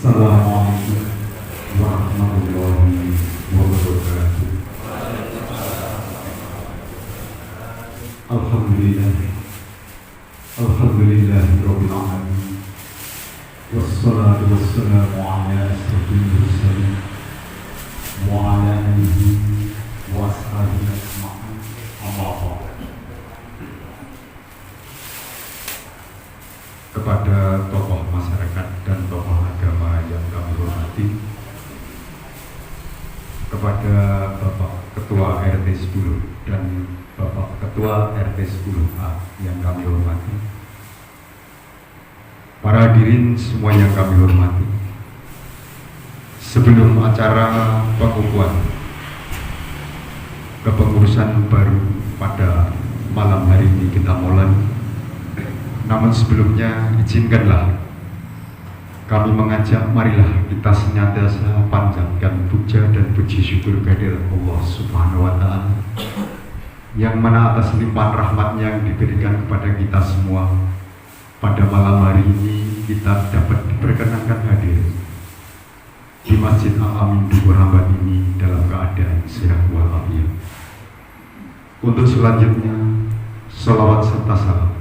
Assalamualaikum warahmatullahi wabarakatuh. Alhamdulillah, alhamdulillahirabbil alamin. Wassalatu wassalamu ala asyrofil mursalin wa ala alihi wa ashabihi ajma'in. Amma ba'd. Kepada tokoh masyarakat dan tokoh agama yang kami hormati, kepada Bapak Ketua RT 10 dan Bapak Ketua RT 10A yang kami hormati, para hadirin semua yang kami hormati, sebelum acara pengukuhan kepengurusan baru pada malam hari ini kita mulai, namun sebelumnya izinkanlah kami mengajak, marilah kita senantiasa panjatkan puja dan puji syukur kehadirat Allah Subhanahu wa Ta'ala, yang mana atas limpahan rahmat yang diberikan kepada kita semua pada malam hari ini kita dapat diperkenankan hadir di Masjid Al-Amin Dukuh Rambat ini dalam keadaan sehat walafiat. Untuk selanjutnya, salawat serta salam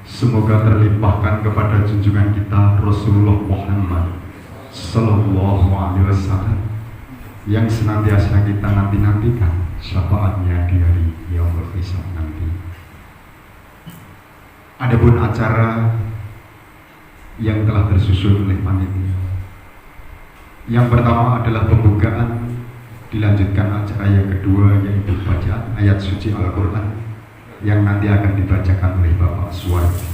semoga terlimpahkan kepada junjungan kita Rasulullah Muhammad Sallallahu Alaihi Wasallam yang senantiasa kita nanti-nantikan syafaatnya di hari Yaumul Hisab nanti. Adapun acara yang telah tersusun oleh panitia, yang pertama adalah pembukaan, dilanjutkan acara yang kedua yaitu bacaan ayat suci Al-Quran yang nanti akan dibacakan oleh Bapak Suwardi.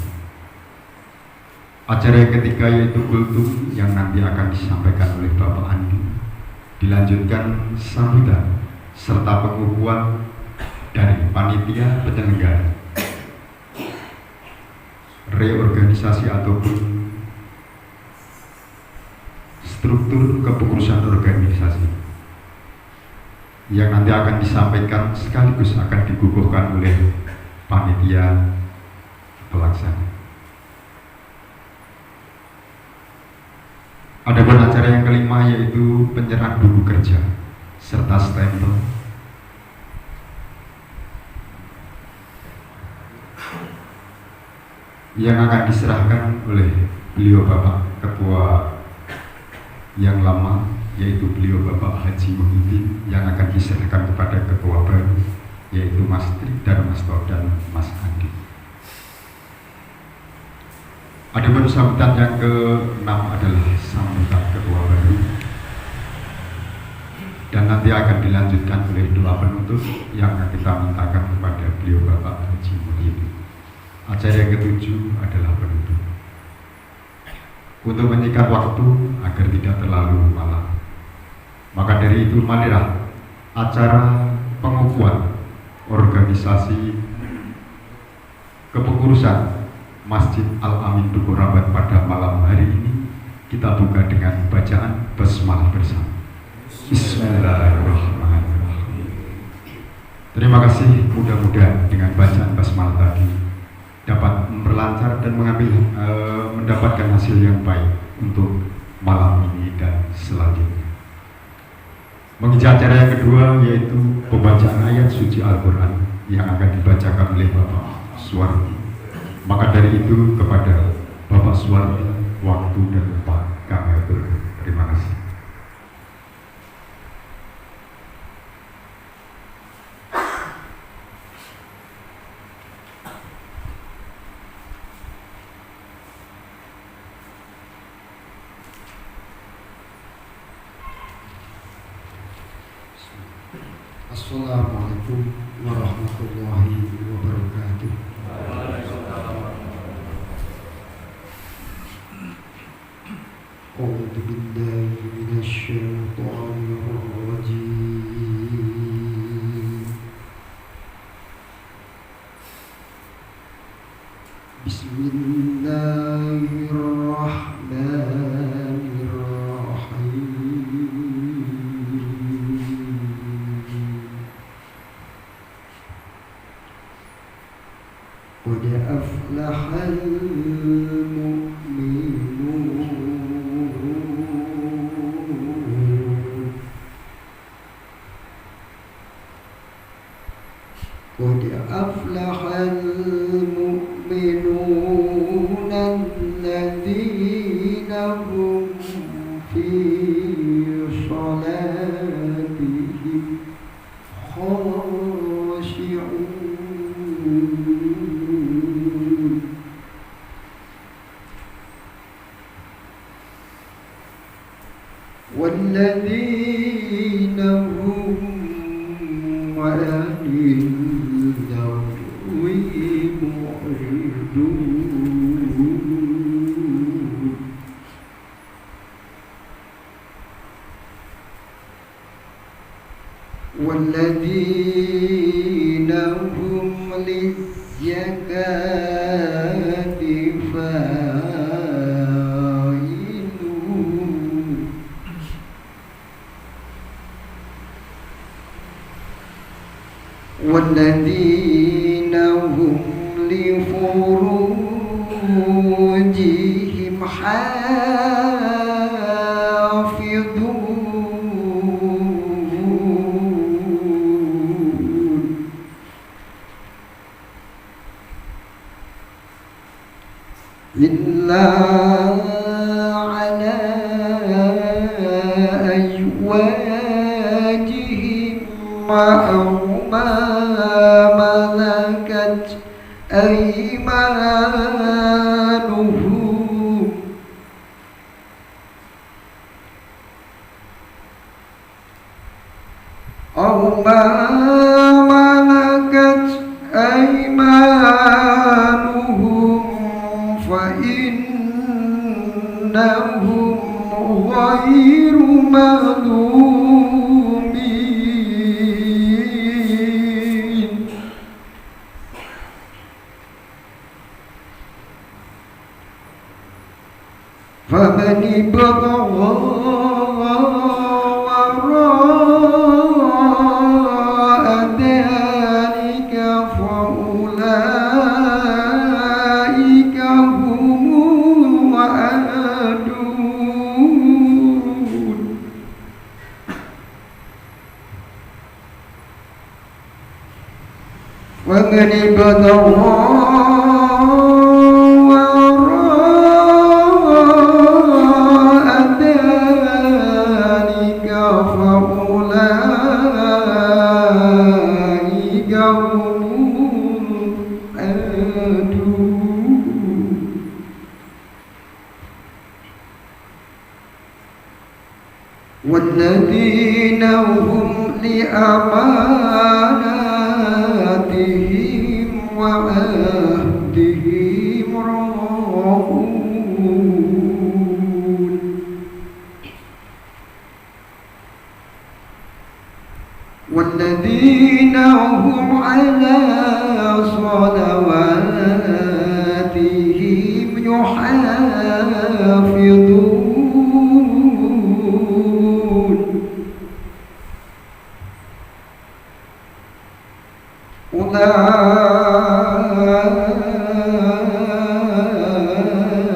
Acara yang ketiga yaitu kultum yang nanti akan disampaikan oleh Bapak Andi. Dilanjutkan sambutan serta pengukuhan dari panitia penyelenggara, reorganisasi ataupun struktur kepengurusan organisasi yang nanti akan disampaikan sekaligus akan diguguhkan oleh panitia pelaksana. Adapun acara yang kelima yaitu penyerahan buku kerja serta stempel yang akan diserahkan oleh beliau Bapak Ketua yang lama, yaitu beliau Bapak Haji Muhyiddin, yang akan diserahkan kepada Ketua baru yaitu Mas Tri Darmasto dan Mas Andi. Adapun sambutan yang ke-6 adalah sambutan Ketua baru dan nanti akan dilanjutkan oleh doa penutup yang akan kita mintakan kepada beliau Bapak Haji Muhyiddin. Acara yang ke-7 adalah penutup. Untuk menyingkat waktu agar tidak terlalu malam, maka dari itu marilah acara pengukuhan organisasi kepengurusan Masjid Al-Amin Dukuh Rambat pada malam hari ini kita buka dengan bacaan basmalah bersama. Bismillahirrahmanirrahim. Terima kasih, mudah-mudahan dengan bacaan basmalah tadi dapat memperlancar dan mendapatkan hasil yang baik untuk malam ini dan selanjutnya. Mengisi acara yang kedua yaitu pembacaan ayat suci Al-Quran yang akan dibacakan oleh Bapak Suwardi. Maka dari itu kepada Bapak Suwardi waktu dan tempat kami aturkan. Terima kasih. Assalamualaikum warahmatullahi wabarakatuh. A'udzu billahi minasyaitonir rajim. قد أفلح المؤمنون قد أفلح المؤمنون الذين هم في صلاتهم خاشعون والذين هم عن اللغو معرضون والذين هم للزكاة فاعلون والذين هم لفروجهم حافظون إلا على أزواجهم أو ما ملكت أيمانهم أو ما ملكت أيمانهم فإنهم غير ملومين فمن ابتغى وراء ذلك فأولئك هم العادون ومن ابتغى وراء ذلك فأولئك هم العادون والذين هم لأماناتهم وعهدهم راعون والذين هم على صلواتهم يحافظون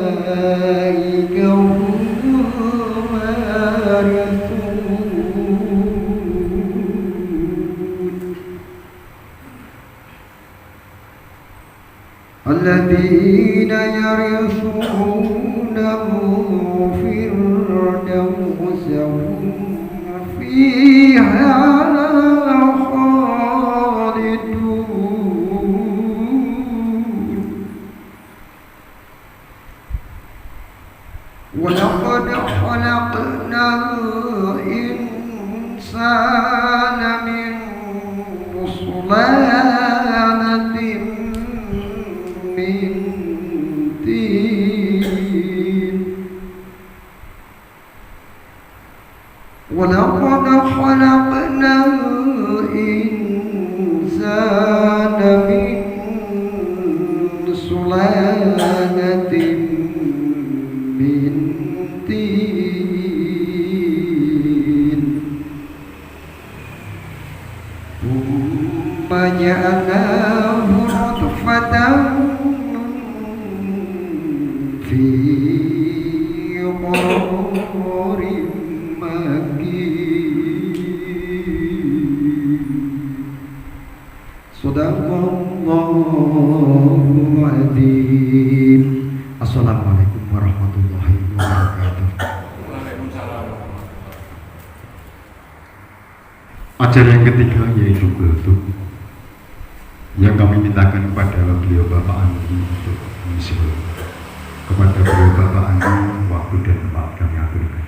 أولئك هم الوارثون الذين يرثون الفردوس هم فيها ولقد خلقنا الإنسان من صلالة من طين ولقد خلقنا الإنسان Sadaqallahul Azim. Assalamualaikum warahmatullahi wabarakatuh. Acara yang ketiga yaitu kultum yang kami mintakan kepada beliau Bapak Andi untuk mengisi. Kepada beliau Bapak Andi waktu dan tempat kami aturkan.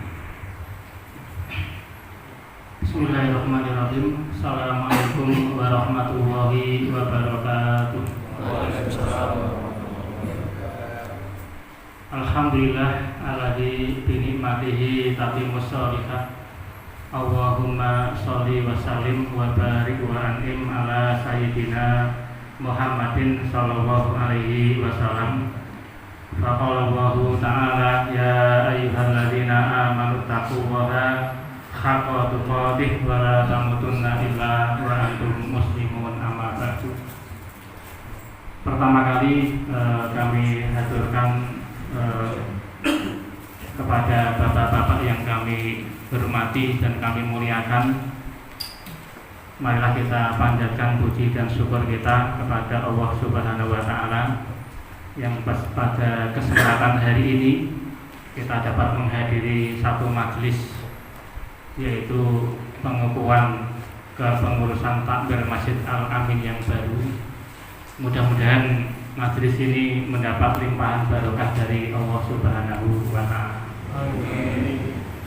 Bismillahirrahmanirrahim. Assalamualaikum warahmatullahi wabarakatuh. Alhamdulillah alladzi bi ni'matihi tatimmus shalihat. Allahumma sholli wa sallim wa barik wa an'im ala sayyidina Muhammadin sallallahu alaihi wasallam. Faqala Allahu ta'ala ya ayyuhalladzina amanu taqullaha haqqa tuqatih wa la tamutunna illa wa antum muslimun. Amma ba'du. Pertama kali kami haturkan kepada bapak-bapak yang kami hormati dan kami muliakan, marilah kita panjatkan puji dan syukur kita kepada Allah Subhanahu wa Ta'ala yang pada kesempatan hari ini kita dapat menghadiri satu majelis, yaitu pengukuhan kepengurusan takmir Masjid Al-Amin yang baru. Mudah-mudahan majelis ini mendapat limpahan barokah dari Allah Subhanahu wa Ta'ala.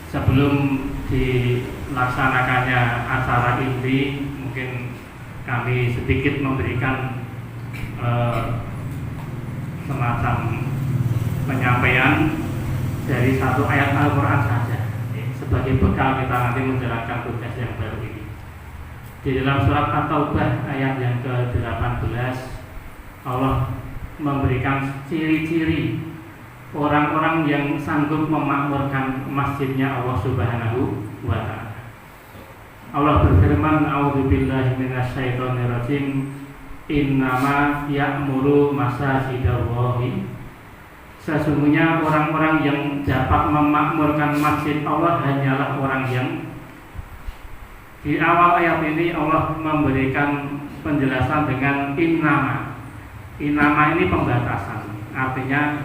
Sebelum dilaksanakannya acara ini, mungkin kami sedikit memberikan semacam penyampaian dari satu ayat Al-Quran saja sebagai bekal kita nanti menjalankan tugas yang baru ini. Di dalam surat At-Taubah ayat yang ke-18, Allah memberikan ciri-ciri orang-orang yang sanggup memakmurkan masjidnya Allah Subhanahu wa Ta'ala. Allah berfirman, a'udzubillahi minasyaitonirrajim, innama ya'muru masajidallahi. Sesungguhnya orang-orang yang dapat memakmurkan masjid Allah hanyalah orang yang. Di awal ayat ini Allah memberikan penjelasan dengan innama. Innama ini pembatasan, artinya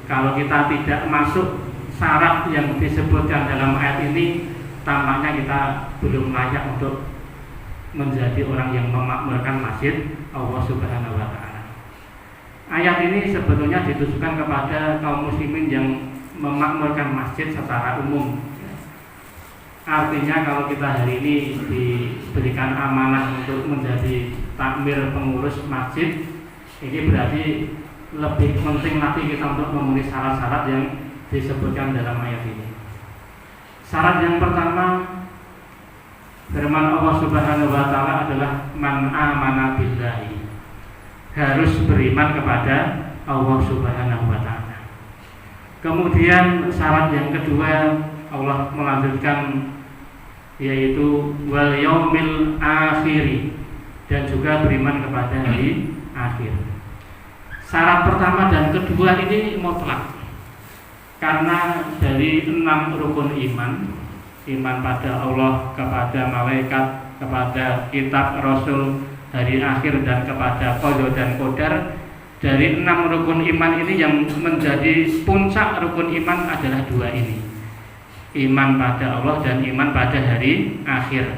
kalau kita tidak masuk syarat yang disebutkan dalam ayat ini, tampaknya kita belum layak untuk menjadi orang yang memakmurkan masjid Allah Subhanahu wa Ta'ala. Ayat ini sebetulnya ditujukan kepada kaum muslimin yang memakmurkan masjid secara umum. Artinya kalau kita hari ini diberikan amanah untuk menjadi takmir pengurus masjid, ini berarti lebih penting lagi kita untuk memenuhi syarat-syarat yang disebutkan dalam ayat ini. Syarat yang pertama, firman Allah Subhanahu wa Ta'ala adalah man amana billahi, harus beriman kepada Allah Subhanahu wa Ta'ala. Kemudian syarat yang kedua Allah melanjutkan, yaitu wal yaumil akhiri, dan juga beriman kepada hari akhir. Syarat pertama dan kedua ini mutlak, karena dari 6 rukun iman, iman pada Allah, kepada malaikat, kepada kitab, rasul, hari akhir, dan kepada qada dan qadar. Dari 6 rukun iman ini yang menjadi puncak rukun iman adalah 2 ini, iman pada Allah dan iman pada hari akhir.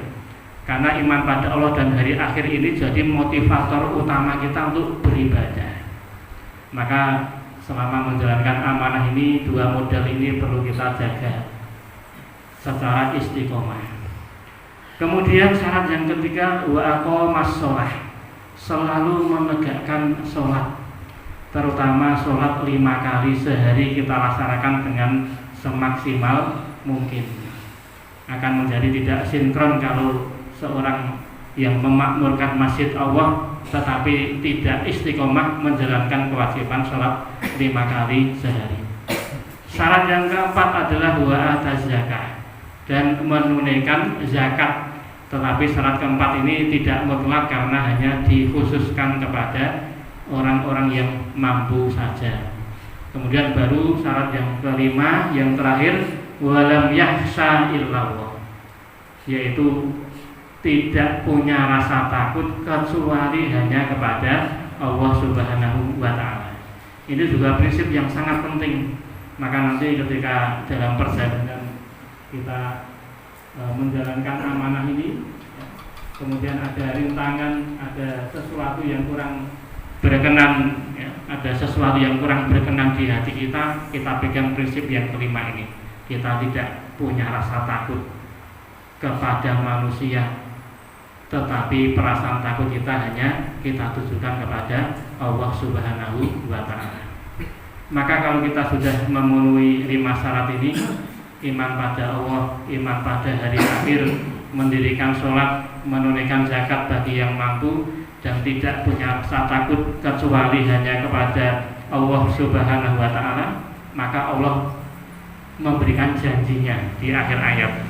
Karena iman pada Allah dan hari akhir ini jadi motivator utama kita untuk beribadah. Maka selama menjalankan amanah ini, 2 modal ini perlu kita jaga secara istiqomah. Kemudian syarat yang ketiga, wa aqamas shalah, selalu menegakkan sholat, terutama sholat 5 kali sehari kita laksanakan dengan semaksimal mungkin. Akan menjadi tidak sinkron kalau seorang yang memakmurkan masjid Allah tetapi tidak istiqomah menjalankan kewajiban sholat 5 kali sehari. Syarat yang keempat adalah wa ataz zakah, dan menunaikan zakat. Tetapi syarat keempat ini tidak mutlak karena hanya dikhususkan kepada orang-orang yang mampu saja. Kemudian baru syarat yang kelima, yang terakhir, walam yahsha illallah, yaitu tidak punya rasa takut kecuali hanya kepada Allah Subhanahu wa Ta'ala. Ini juga prinsip yang sangat penting. Maka nanti ketika dalam perjalanan kita menjalankan amanah ini, kemudian ada rintangan, ada sesuatu yang kurang berkenan, ada sesuatu yang kurang berkenan di hati kita pegang prinsip yang kelima ini. Kita tidak punya rasa takut kepada manusia, tetapi perasaan takut kita hanya kita tujukan kepada Allah Subhanahu wa Ta'ala. Maka kalau kita sudah memenuhi 5 syarat ini, iman pada Allah, iman pada hari akhir, mendirikan sholat, menunaikan zakat bagi yang mampu, dan tidak punya rasa takut kecuali hanya kepada Allah Subhanahu wa Ta'ala, maka Allah memberikan janjinya di akhir ayat,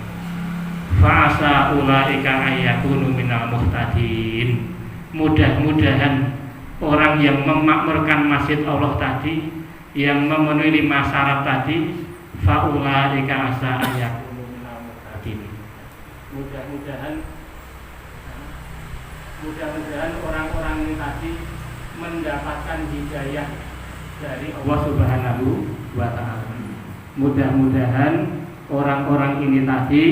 fa'asa ulaika ayyakunu minal muhtadin. Mudah-mudahan orang yang memakmurkan masjid Allah tadi, yang memenuhi 5 syarat tadi, fa'ulaika asa ayyakunu minal muhtadin. Mudah-mudahan orang-orang ini tadi mendapatkan hidayah dari Allah Subhanahu wa Ta'ala. Mudah-mudahan orang-orang ini tadi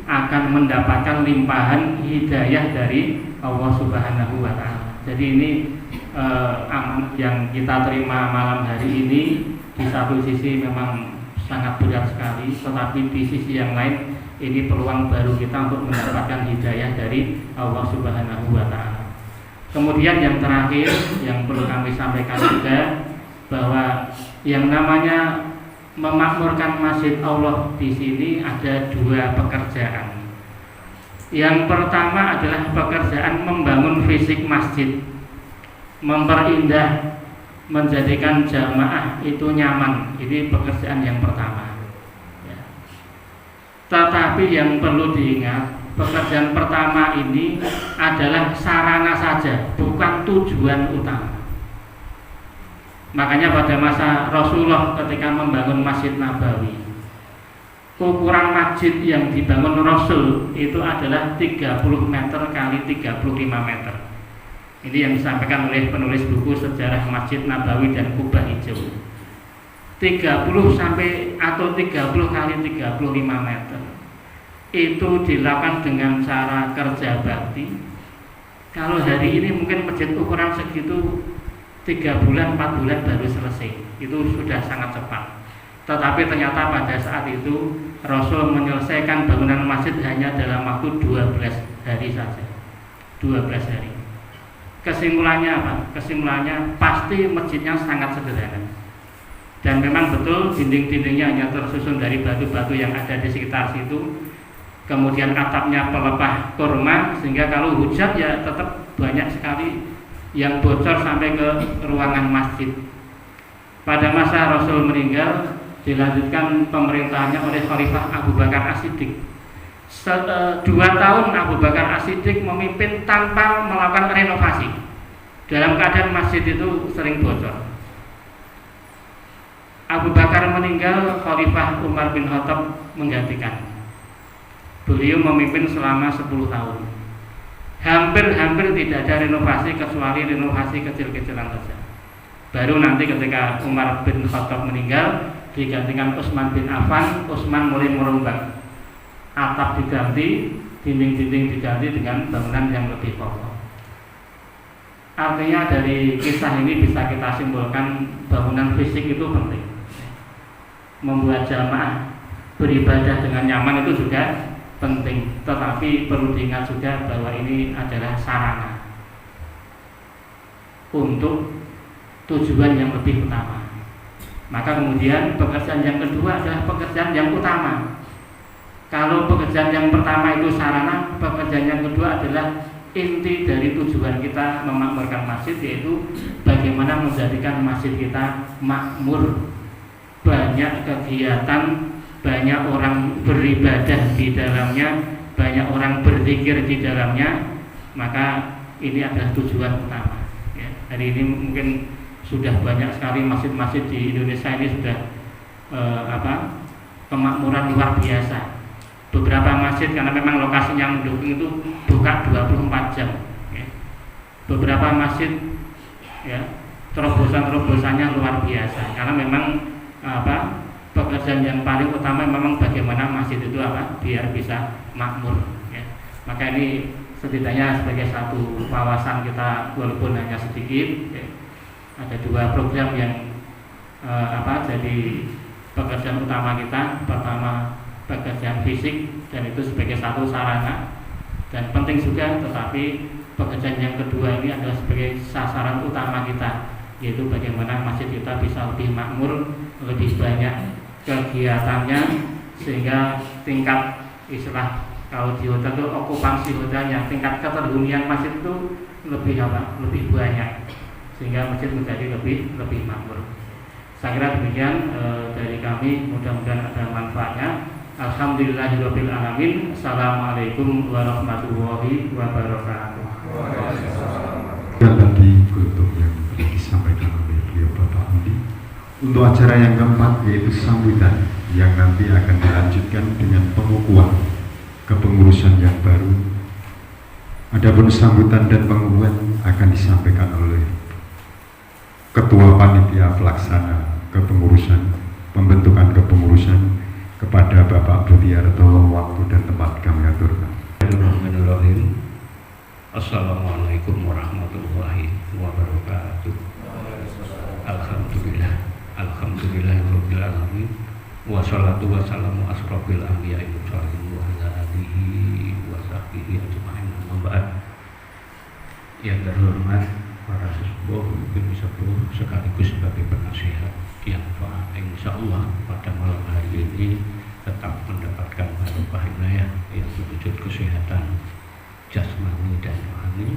akan mendapatkan limpahan hidayah dari Allah Subhanahu wa Ta'ala. Jadi ini amanah yang kita terima malam hari ini di satu sisi memang sangat berat sekali, tetapi di sisi yang lain ini peluang baru kita untuk mendapatkan hidayah dari Allah Subhanahu wa Ta'ala. Kemudian yang terakhir yang perlu kami sampaikan juga, bahwa yang namanya memakmurkan masjid Allah di sini ada 2 pekerjaan. Yang pertama adalah pekerjaan membangun fisik masjid, memperindah, menjadikan jamaah itu nyaman. Ini pekerjaan yang pertama. Tetapi yang perlu diingat, pekerjaan pertama ini adalah sarana saja, bukan tujuan utama. Makanya pada masa Rasulullah ketika membangun Masjid Nabawi, ukuran masjid yang dibangun Rasul itu adalah 30 meter kali 35 meter. Ini yang disampaikan oleh penulis buku Sejarah Masjid Nabawi dan Kubah Hijau. 30 sampai atau 30 kali 35 meter. Itu dilakukan dengan cara kerja bakti. Kalau hari ini mungkin masjid ukuran segitu 3 bulan, 4 bulan baru selesai. Itu sudah sangat cepat. Tetapi ternyata pada saat itu Rasul menyelesaikan bangunan masjid hanya dalam waktu 12 hari saja. 12 hari. Kesimpulannya apa? Kesimpulannya pasti masjidnya sangat sederhana. Dan memang betul dinding-dindingnya hanya tersusun dari batu-batu yang ada di sekitar situ. Kemudian atapnya pelepah kurma, sehingga kalau hujan ya tetap banyak sekali yang bocor sampai ke ruangan masjid. Pada masa Rasul meninggal, dilanjutkan pemerintahannya oleh Khalifah Abu Bakar As-Siddiq. 2 tahun Abu Bakar As-Siddiq memimpin tanpa melakukan renovasi. Dalam keadaan masjid itu sering bocor. Abu Bakar meninggal, Khalifah Umar bin Khattab menggantikan. Beliau memimpin selama 10 tahun. Hampir tidak ada renovasi kecuali renovasi kecil-kecilan saja. Baru nanti ketika Umar bin Khattab meninggal, digantikan Utsman bin Affan. Utsman mulai merombak, atap diganti, dinding-dinding diganti dengan bangunan yang lebih kokoh. Artinya dari kisah ini bisa kita simpulkan bangunan fisik itu penting. Membuat jamaah beribadah dengan nyaman itu juga penting, tetapi perlu diingat juga bahwa ini adalah sarana untuk tujuan yang lebih utama. Maka kemudian pekerjaan yang kedua adalah pekerjaan yang utama. Kalau pekerjaan yang pertama itu sarana, pekerjaan yang kedua adalah inti dari tujuan kita memakmurkan masjid, yaitu bagaimana menjadikan masjid kita makmur, banyak kegiatan, banyak orang beribadah di dalamnya, banyak orang berzikir di dalamnya. Maka ini adalah tujuan utama. Ya, hari ini mungkin sudah banyak sekali masjid-masjid di Indonesia ini sudah kemakmuran luar biasa. beberapa masjid karena memang lokasinya mendukung itu buka 24 jam ya. Beberapa masjid ya terobosan-terobosannya luar biasa karena memang pekerjaan yang paling utama memang bagaimana masjid itu biar bisa makmur ya. Maka ini setidaknya sebagai satu wawasan kita walaupun hanya sedikit ya. Ada 2 program yang jadi pekerjaan utama kita. Pertama pekerjaan fisik dan itu sebagai satu sarana dan penting juga, tetapi pekerjaan yang kedua ini adalah sebagai sasaran utama kita, yaitu bagaimana masjid kita bisa lebih makmur, lebih banyak kegiatannya sehingga tingkat istilah kalau di hotel itu okupansi hotelnya, tingkat keterhunian masjid itu lebih banyak sehingga masjid menjadi lebih makmur. Saya kira demikian dari kami, mudah-mudahan ada manfaatnya. Alhamdulillahirabbil alamin. Assalamualaikum warahmatullahi wabarakatuh. Dan tadi kultum yang disampaikan oleh beliau Bapak Andi. Untuk acara yang keempat yaitu sambutan yang nanti akan dilanjutkan dengan pengukuhan kepengurusan yang baru. Adapun sambutan dan pengukuhan akan disampaikan oleh Ketua Panitia Pelaksana Kepengurusan Pembentukan Kepengurusan kepada Bapak Budiarto. Waktu dan tempat kami aturkan. Bismillahirrahmanirrahim. Assalamualaikum warahmatullahi wabarakatuh. Alhamdulillahirabbil alamin. Wassalatu wassalamu asrofil anbiya'i mursalin wa ala alihi wa sahbihi ajma'in. Amma ba'd. Yang terhormat para sesepuh, ibu sepuh sekaligus sebagai penasihat yang insyaallah pada malam hari ini tetap mendapatkan barokah inayah yang berwujud kesehatan jasmani dan rohani,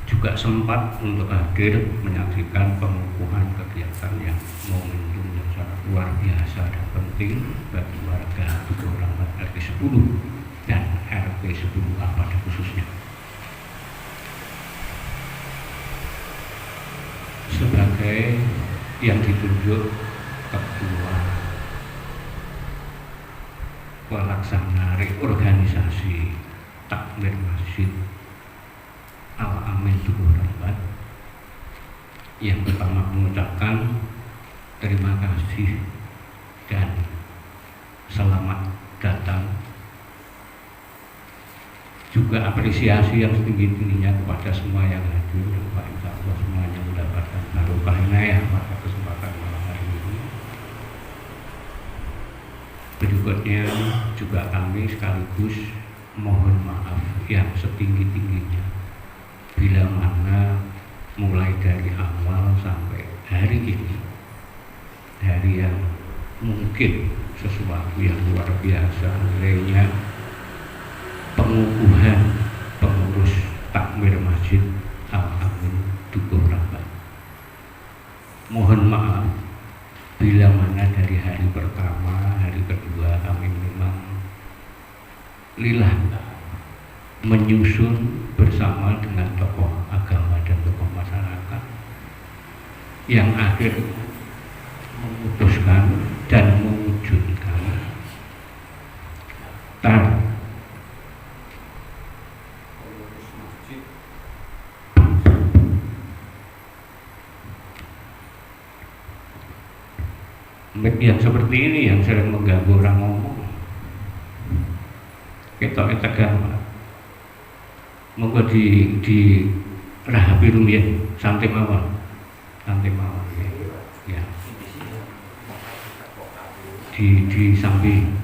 juga sempat untuk hadir menyaksikan pengukuhan kegiatan yang momentum yang sangat luar biasa dan penting bagi warga Dukuh Rahmat RT 10 dan RT 10A pada khususnya. Sebagai yang ditunjuk ketua pelaksana reorganisasi takmir masjid Al-Amin Dukuh Rahmat, yang pertama mengucapkan terima kasih dan selamat datang, juga apresiasi yang setinggi-tingginya kepada semua yang hadir, Pak, insyaallah semuanya mendapatkan barokah inayah pada kesempatan malam hari ini. Berikutnya juga kami sekaligus mohon maaf yang setinggi-tingginya bila mana mulai dari awal sampai hari ini, hari yang mungkin sesuatu yang luar biasa, nilainya pengukuhan pengurus takmir masjid Al-Amin Dukuh Rahmat. Mohon maaf bila mana dari hari pertama, hari kedua kami memang lillah menyusun bersama dengan tokoh agama dan tokoh masyarakat yang akhir memutuskan dan mewujudkan yang seperti ini yang sering mengganggu orang ngomong. Kita tegang, Pak. Monggo di rahapi rumiyin santai mawon ya. Di samping.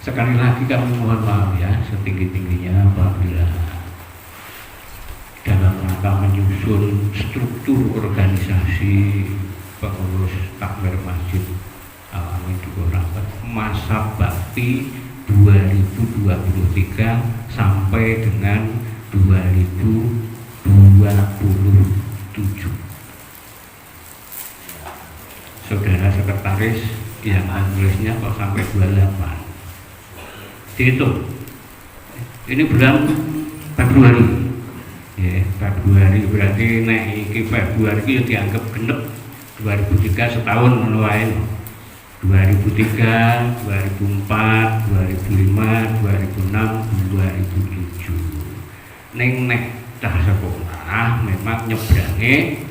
Sekali lagi kami mohon maaf ya setinggi-tingginya apabila dalam rangka menyusun struktur organisasi pengurus takmir masjid Al-Amin Dukuh Rahmat masa bakti 2023 sampai dengan 2027. Saudara sekretaris yang menulisnya kok sampai 28. Dihitung. Ini bulan Februari. Ya, Februari berarti nek iki Februari iki dianggap genep 2003 setahun ngono wae. 2003, 2004, 2005, 2006, 2007. Nek cah sekolah memang nyebrange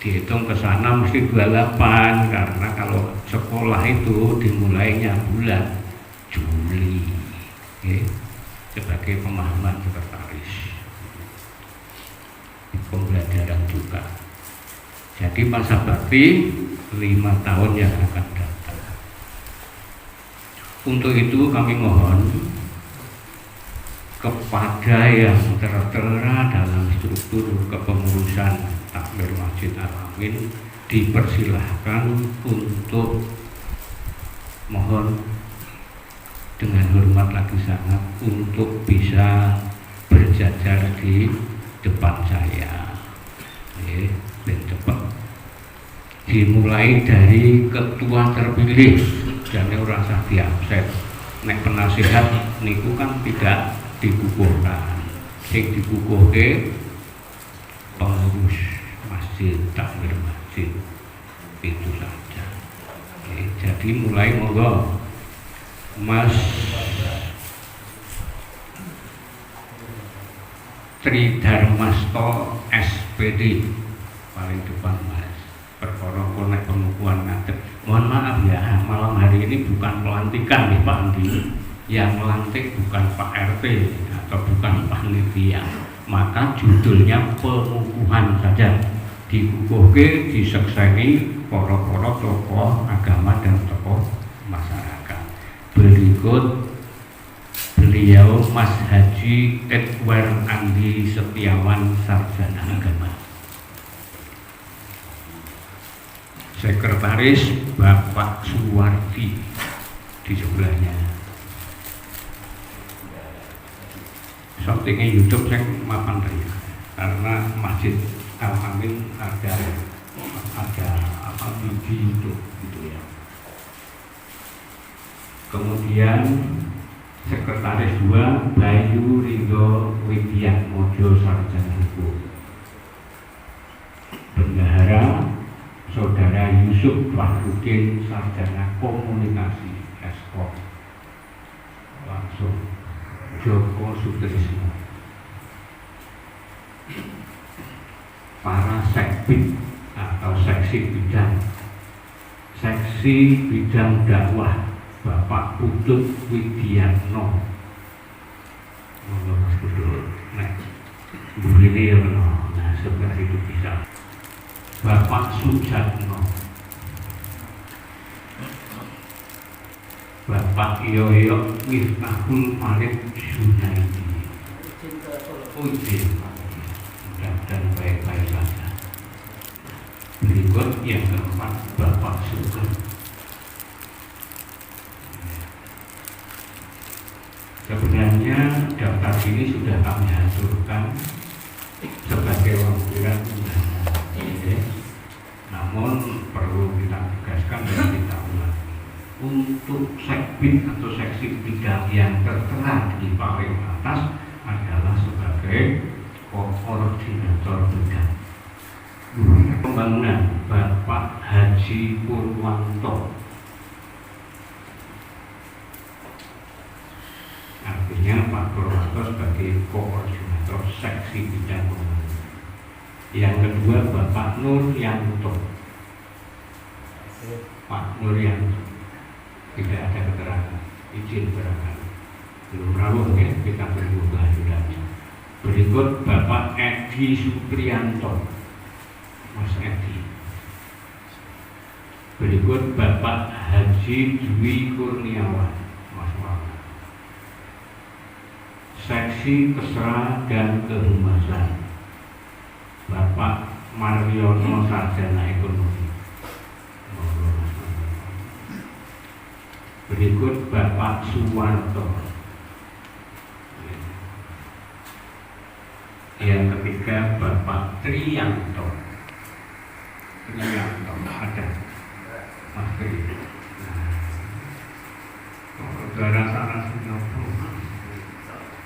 dihitung ke sana mesti 28 karena kalau sekolah itu dimulainya bulan Juli. Oke. Sebagai pemahaman sekretaris pembelajaran juga. Jadi masa bakti 5 tahun yang akan datang. Untuk itu kami mohon kepada yang tertera dalam struktur kepengurusan Takmir Masjid Al-Amin dipersilahkan untuk mohon dengan hormat lagi sangat untuk bisa berjajar di depan saya. Dan cepat dimulai dari ketua terpilih dan ora usah diabsen. Nek penasihat niku kan tidak dikukuhkan, sing dikukuhke pengurus masjid, takmir masjid, itu saja. Jadi mulai monggo Mas Tri Darmasto SPD paling depan Mas. Perkara konek pengukuhan ngadeg. Mohon maaf ya, malam hari ini bukan pelantikan nih Pak Andi. Yang melantik bukan Pak RT atau bukan panitia. Maka judulnya pengukuhan saja. Dikukuhke, disekseni para-para tokoh agama dan tokoh masyarakat. Berikut beliau Mas Haji Edward Andi Setiawan, sarjana agama. Sekretaris Bapak Suwardi di sebelahnya. Syutingnya YouTube saya mapan ya, karena Masjid Al-Amin ada apa di YouTube gitu ya. Kemudian Sekretaris 2 Bayu Ridho Widiat Mojo, sarjana hukum. Bendahara Saudara Yusuf Fahrudin, sarjana komunikasi Eskop. Langsung Joko Sutrisno. Para sekbid atau seksi bidang dakwah Bapak Putut Widiatno. Mas Putut, begini ya, nah sebelah itu bisa. Bapak Sujatno, Bapak Yoyo Miftahul Malik Junaidi. Izin, dan baik-baik saja. Berikut yang keempat Bapak Sugeng. Sebenarnya daftar ini sudah kami hancurkan sebagai lampiran undangan. Namun perlu kita tegaskan dan kita ulangi. Untuk sekbid atau seksi bidang yang tertera di paling atas adalah sebagai koordinator bidang pembangunan Bapak Haji Purwanto. Artinya Pak Purwanto sebagai koordinator seksi bidang pembangunan. Yang kedua Bapak Nuryanto. Pak Nuryanto tidak ada keterangan, izin berangkat. Belum rawuh ya, kita tunggu kehadirannya. Berikut Bapak Edi Supriyanto, Mas Edi. Berikut Bapak Haji Dwi Kurniawan, Mas Wala. Seksi Kesra dan Kehumasan Bapak Mariono, sarjana ekonomi. Berikut Bapak Suwarto. Yang ketiga Bapak Triyanto. Triyanto ada Mas Tri. Saudara sana Singapura.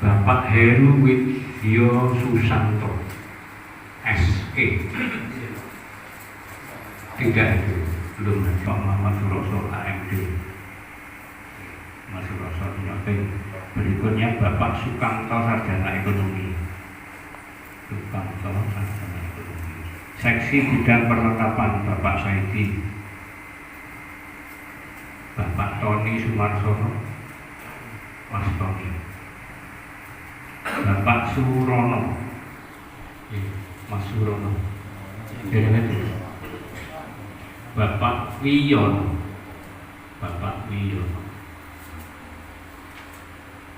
Bapak Heru Widyo Susanto, SE. Tidak itu. belum sama Mas Suroso AMD. Mas Suroso berikutnya Bapak Sukamto Sarjana Ekonomi. Sukamto Sarjana Ekonomi. Seksi bidang perlengkapan Bapak Saidi. Bapak Tony Sumarsono, Mas Tony. Bapak Surono, Mas Surono. Bapak Wiyono, Bapak Wiyono.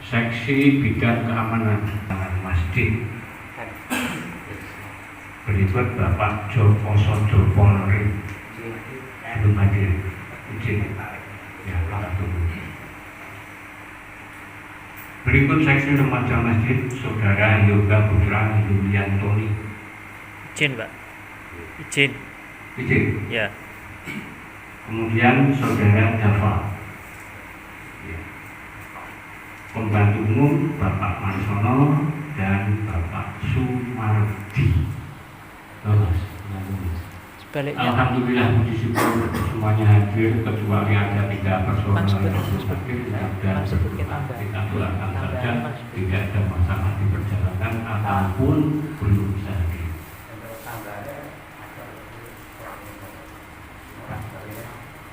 Seksi bidang keamanan masjid. Berikut Bapak Joko Sojo Polri, belum hadir. Izin. Ya, berikut seksi remaja masjid Saudara Yoga Putra Yuliantoni. Izin, Pak. Izin. Izin. Ya. Kemudian Saudara Java. Ya. Pembantu umum Bapak Marsono dan Bapak Sumardi. Sebaliknya. Alhamdulillah puji syukur semuanya hadir kecuali ada 3 personal yang hadir dan kita doakan saja tidak ada masalah di perjalanan ataupun belum bisa hadir.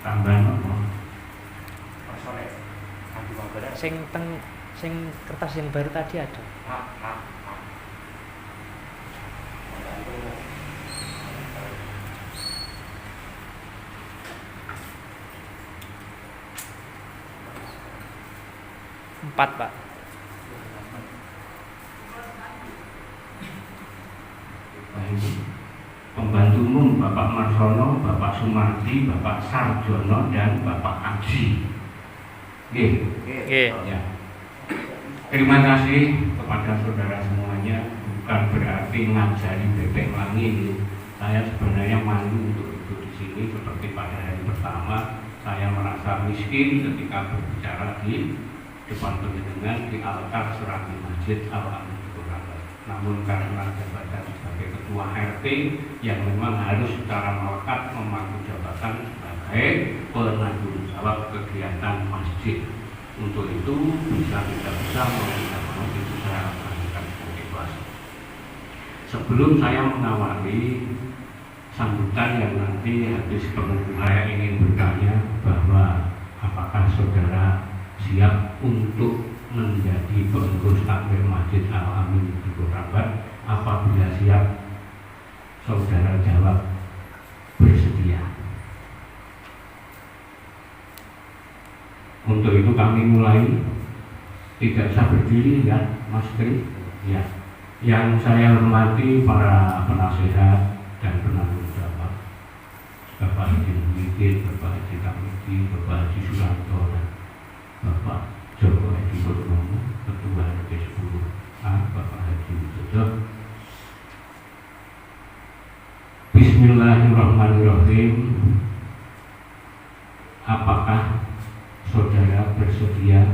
Tambahan apa? Sing kertas yang baru tadi ada. Empat, Pak. Pembantu umum Bapak Marsono, Bapak Sumardi, Bapak Sarjono dan Bapak Aji. Ya. Terima kasih kepada saudara semuanya. Bukan berarti ngajari bebek langit. Saya sebenarnya malu untuk duduk di sini seperti pada hari pertama. Saya merasa miskin ketika berbicara di depan penjenengan di altar Serabi Masjid Al-Amin Jakarta. Namun karena jabatan sebagai ketua RT yang memang harus secara melekat memangku jabatan sebagai penanggung jawab kegiatan masjid. Untuk itu tidak bisa mau itu saya lakukan dengan ikhlas. Sebelum saya mengawali sambutan yang nanti habis pengukuhan, saya ingin bertanya bahwa apakah saudara siap untuk menjadi pengurus takmir Masjid Al-Amin di Korambat? Apabila siap, saudara jawab bersedia. Untuk itu kami mulai. Tidak usah berdiri ya, Mas Tri. Ya. Yang saya hormati para penasehat dan penanggung jawab, Bapak Haji Muhyiddin, Bapak Haji Kamidi, Bapak Haji Suranto dan Bapak Joko Edi Purnomo, Ketua RT 10A, Bapak Haji Widodo. Bismillahirrahmanirrahim. Apakah saudara bersedia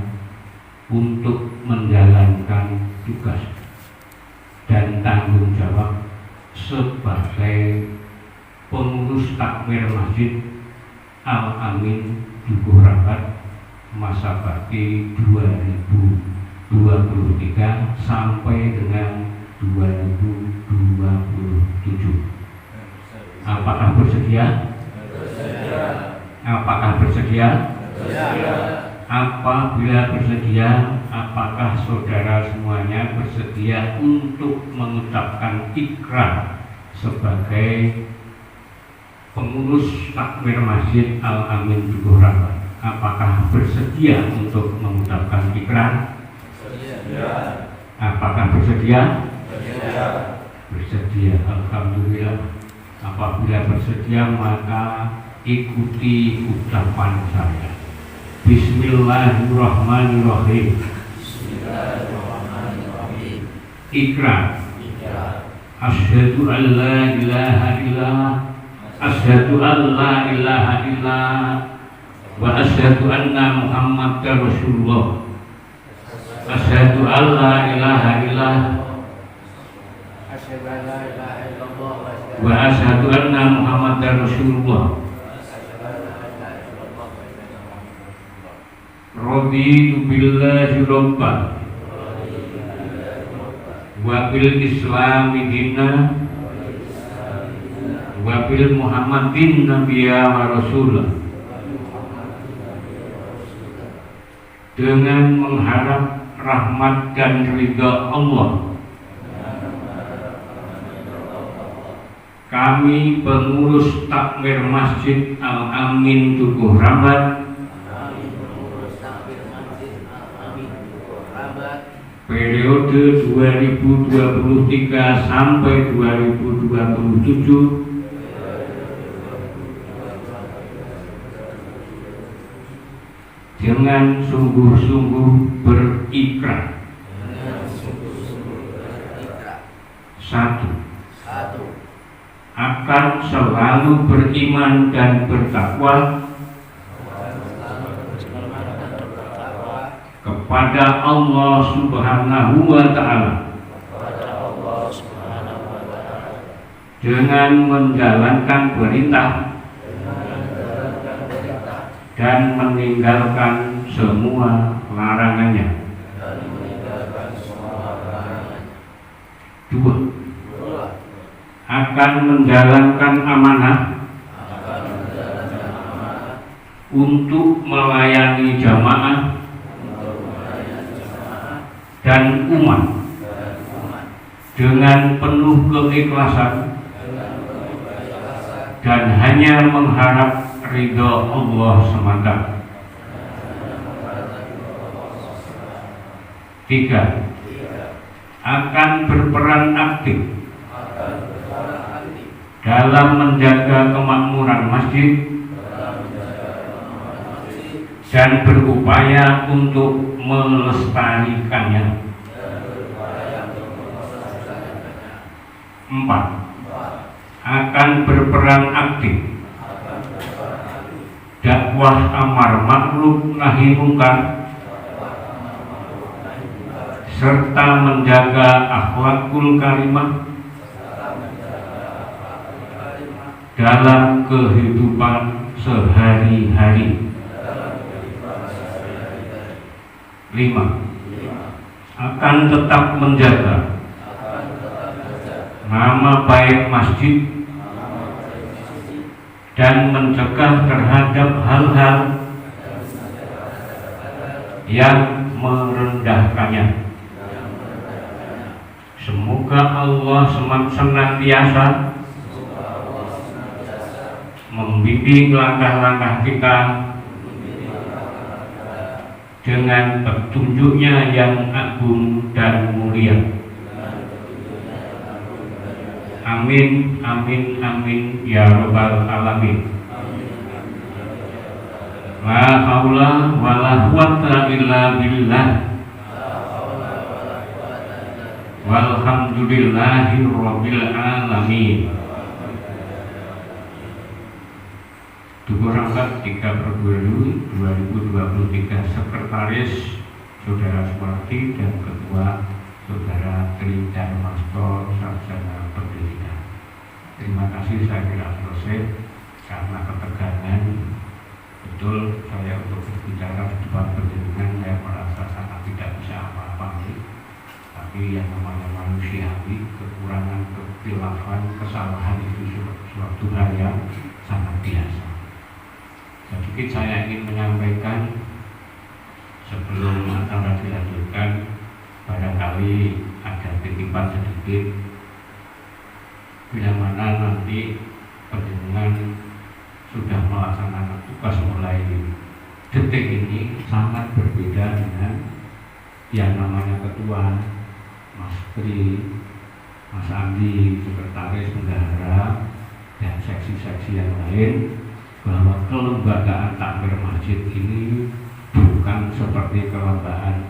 untuk menjalankan tugas dan tanggung jawab sebagai pengurus takmir Masjid Al-Amin Dukuh Rambat masa bakti 2023 sampai dengan 2027? Apakah bersedia? Apakah bersedia? Apabila bersedia, apakah saudara semuanya bersedia untuk mengucapkan ikrar sebagai pengurus takmir Masjid Al-Amin Dukuh Rambat? Apakah bersedia untuk mengucapkan ikrar? Apakah bersedia? Bersedia. Alhamdulillah. Apabila bersedia, maka ikuti ucapan saya. Bismillahirrahmanirrahim. Ikrar. Asyhadu an la ilaha illallah. Asyhadu an la ilaha illallah. Wa asyhadu anna Muhammadar Rasulullah. Asyhadu an la ilaha illallah. Wa asyhadu anna Muhammadar Rasulullah. raditu billahi rabban wa bil islami dina wa bil muhammadin nabiyya wa rasulah, dengan mengharap rahmat dan ridha Allah, kami pengurus takmir Masjid Al-Amin Tugu Rambat periode 2023 sampai 2027 dengan sungguh-sungguh berikrar. Satu, akan selalu beriman dan bertakwa kepada Allah Subhanahu wa Ta'ala, dengan menjalankan perintah dan meninggalkan semua larangannya. Dua, akan menjalankan amanah untuk melayani jamaah dan umat dengan penuh keikhlasan dan hanya mengharap ridha Allah semata. Tiga, akan berperan aktif dalam menjaga kemakmuran masjid dan berupaya untuk melestarikannya. Empat, akan berperan aktif dakwah amar ma'ruf nahi munkar serta menjaga akhlakul karimah dalam kehidupan sehari-hari. Lima, akan tetap menjaga nama baik masjid dan mencegah terhadap hal-hal yang merendahkannya. Semoga Allah senantiasa membimbing langkah-langkah kita dengan petunjuknya yang agung dan mulia. Amin, amin, amin, ya rabbal alamin. La haula wa la quwwata illa billah. Walhamdulillahi rabbil alamin. Tugu Rambat 3/2023, Sekretaris Saudara Suwarti dan Ketua Saudara Tri Darmasto, Sarjana Pendidikan. Terima kasih, saya kira selesai karena ketegangan. Betul, saya untuk berbicara di depan penjenengan saya merasa sangat tidak bisa apa-apa nih. Tapi yang namanya manusiawi, kekurangan, kekilafan, kesalahan itu suatu hal yang sangat biasa. Sedikit saya ingin menyampaikan sebelum acara dilanjutkan, barangkali ada titipan sedikit bila mana nanti penjenengan sudah melaksanakan tugas mulai detik ini sangat berbeda dengan yang namanya ketua, Mas Tri, Mas Andi, sekretaris, bendahara, dan seksi-seksi yang lain, bahwa kelembagaan takmir masjid ini bukan seperti kelembagaan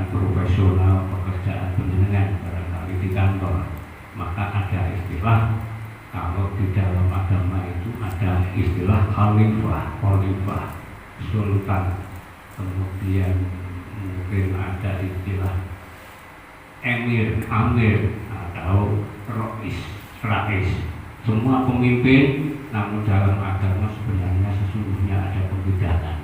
profesional pekerjaan penjenengan barangkali di kantor. Maka ada istilah, kalau di dalam agama itu ada istilah khalifah, sultan, kemudian mungkin ada istilah emir, amir, atau rais. Semua pemimpin, namun dalam agama sebenarnya sesungguhnya ada pembedahan.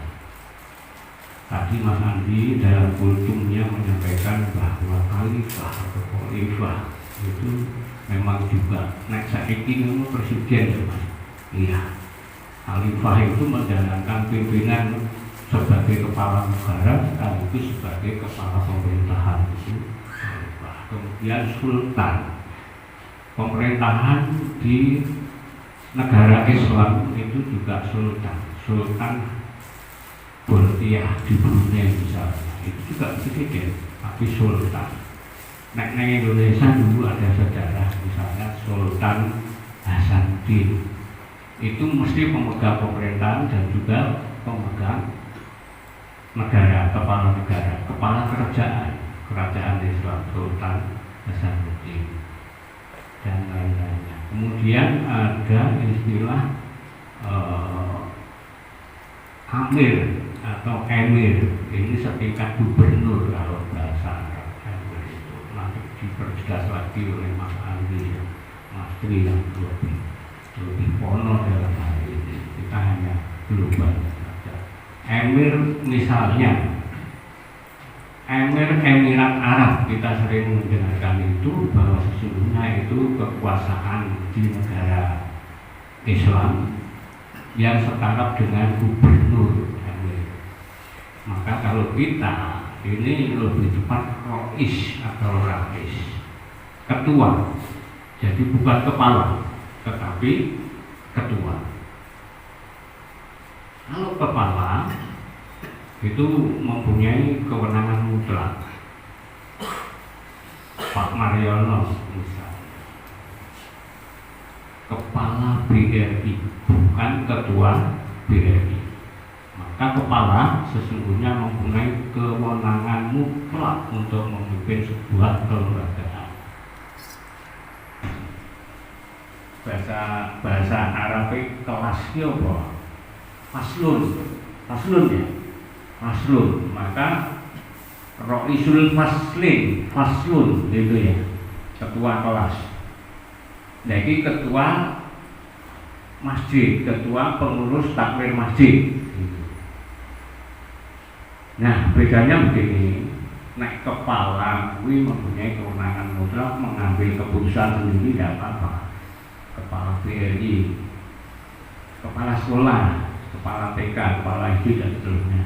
Tadi Mas Andi dalam kultumnya menyampaikan bahwa khalifah atau khalifah itu memang juga naik saiki itu presiden ya Mas. Iya. Khalifah itu menjalankan pimpinan sebagai kepala negara sekaligus sebagai kepala pemerintahan itu khalifah. Kemudian sultan. Pemerintahan di negara Islam itu juga sultan. Sultan Bolkiah di Brunei misalnya itu juga presiden, tapi sultan. Nek neng Indonesia dulu ada sejarah misalnya Sultan Hasanuddin itu mesti pemegang pemerintahan dan juga pemegang negara, kepala kerajaan Islam Sultan Hasanuddin dan lain-lainnya. Kemudian ada istilah amir atau emir, ini setingkat gubernur kalau bahasa Arab. Emir itu nanti diperjelas lagi oleh Mas Andi, Mas Tri yang lebih pono dalam hal ini. Kita hanya global saja. Emir misalnya Emir Emirat Arab, kita sering mendengarkan itu bahwa sesungguhnya itu kekuasaan di negara Islam yang setara dengan gubernur. Maka kalau kita ini lebih cepat rois atau rais, ketua, jadi bukan kepala tetapi ketua. Kalau kepala itu mempunyai kewenangan mutlak. Pak Mariono misalnya kepala BRI, bukan ketua BRI. Maka kepala sesungguhnya mempunyai kewenangan mutlak untuk memimpin sebuah kelembagaan. Bahasa Arab kelasnya apa? Faslun ya. Faslun. Maka Roisul Faslun itu ya. Ketua kelas. Jadi ketua masjid, ketua pengurus takmir masjid. Nah, bedanya begini, naik kepala kuwi mempunyai kewenangan mutlak mengambil keputusan sendiri tidak apa-apa. Kepala BRI, kepala sekolah, kepala TK, kepala SD dan seterusnya.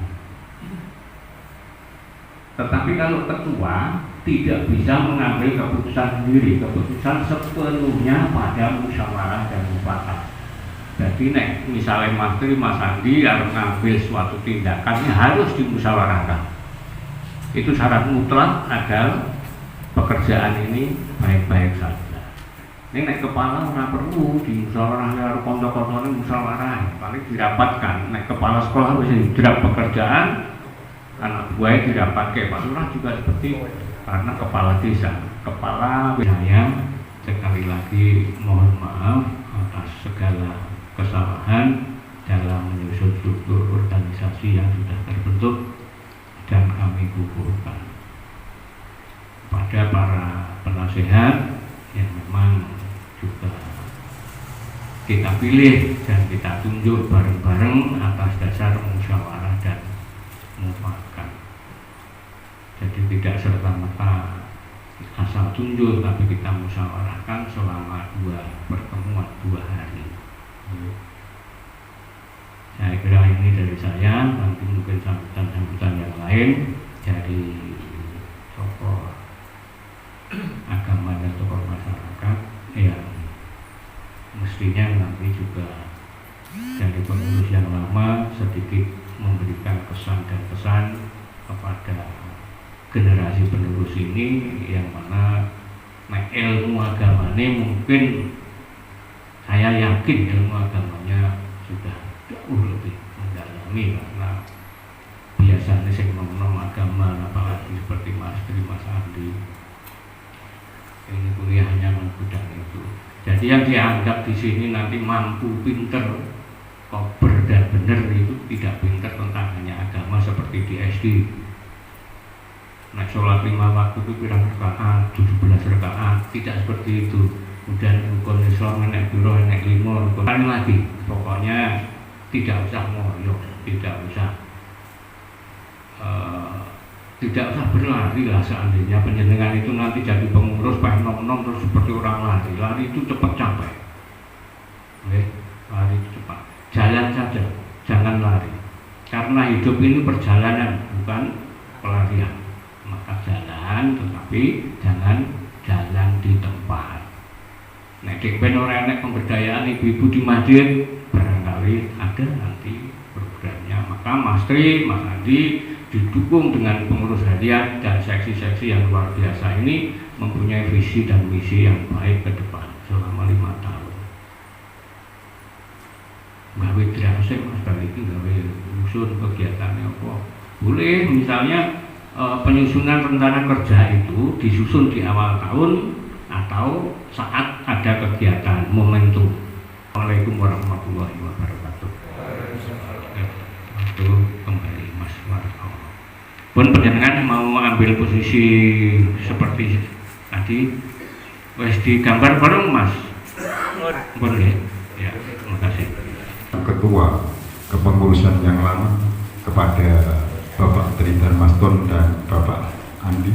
Tetapi kalau ketua tidak bisa mengambil keputusan sendiri, keputusan sepenuhnya pada musyawarah dan mufakat. Jadi nek misalnya Mas Tri, Mas Andi harus mengambil suatu tindakannya harus dimusyawarahkan. Itu syarat mutlak agar pekerjaan ini baik-baik saja. Ini nek kepala nggak perlu dimusyawarahkan, harus konco-konco musyawarah, paling dirapatkan. Nek kepala sekolah bisa tidak pekerjaan, anak buahnya dirapatkan. Pak Lurah juga seperti karena kepala desa, kepala wilayah. Sekali lagi mohon maaf atas segala kesalahan dalam menyusun struktur organisasi yang sudah terbentuk dan kami gugurkan pada para penasehat yang memang juga kita pilih dan kita tunjuk bareng-bareng atas dasar musyawarah dan mufakat. Jadi tidak serta-merta asal tunjuk, tapi kita musyawarahkan selama 2 pertemuan 2 hari. Saya kira ini dari saya, nanti mungkin sambutan yang lain dari tokoh agama dan tokoh masyarakat yang mestinya nanti juga dari pengurus yang lama sedikit memberikan kesan dan pesan kepada generasi penerus ini, yang mana ilmu agamanya mungkin saya yakin ilmu agamanya sudah jauh lebih mendalami, karena biasanya saya nom agama apalagi seperti Mas Tri, Mas Andi ini kuliahnya bidang itu. Jadi yang dianggap di sini nanti mampu, pinter, kober dan benar itu tidak pinter tentang hanya agama seperti di SD. Nah, sholat 5 waktu itu pirang rakaat, 17 rakaat, tidak seperti itu. Kemudian rukun Islam enek piro, enek 5 rukun lagi. Pokoknya tidak usah ngoyo, tidak usah tidak usah berlari lah. Seandainya panjenengan itu nanti jadi pengurus pengen nom-nom terus seperti orang lari itu cepat capek. Oke, lari itu cepat. Jalan saja, jangan lari. Karena hidup ini perjalanan, bukan pelarian. Maka jalan, tetapi jangan jalan di tempat. Nek ben ora enek pemberdayaan ibu-ibu di masjid, barangkali ada nanti programnya. Maka Mas Tri, Mas Andi didukung dengan pengurus harian dan seksi-seksi yang luar biasa ini mempunyai visi dan misi yang baik ke depan selama 5 tahun. Gawe drasik Mas balik iki gawe usul kegiatannya apa? Boleh misalnya penyusunan rencana kerja itu disusun di awal tahun atau saat ada kegiatan momentum. Assalamualaikum warahmatullahi wabarakatuh. Itu kembali Mas Warto. Pun panjenengan mau ambil posisi seperti tadi, wes digambar bareng Mas. Boleh. Ya, terima kasih. Ketua kepengurusan yang lama kepada Bapak Tri Darmaston dan Bapak Andi,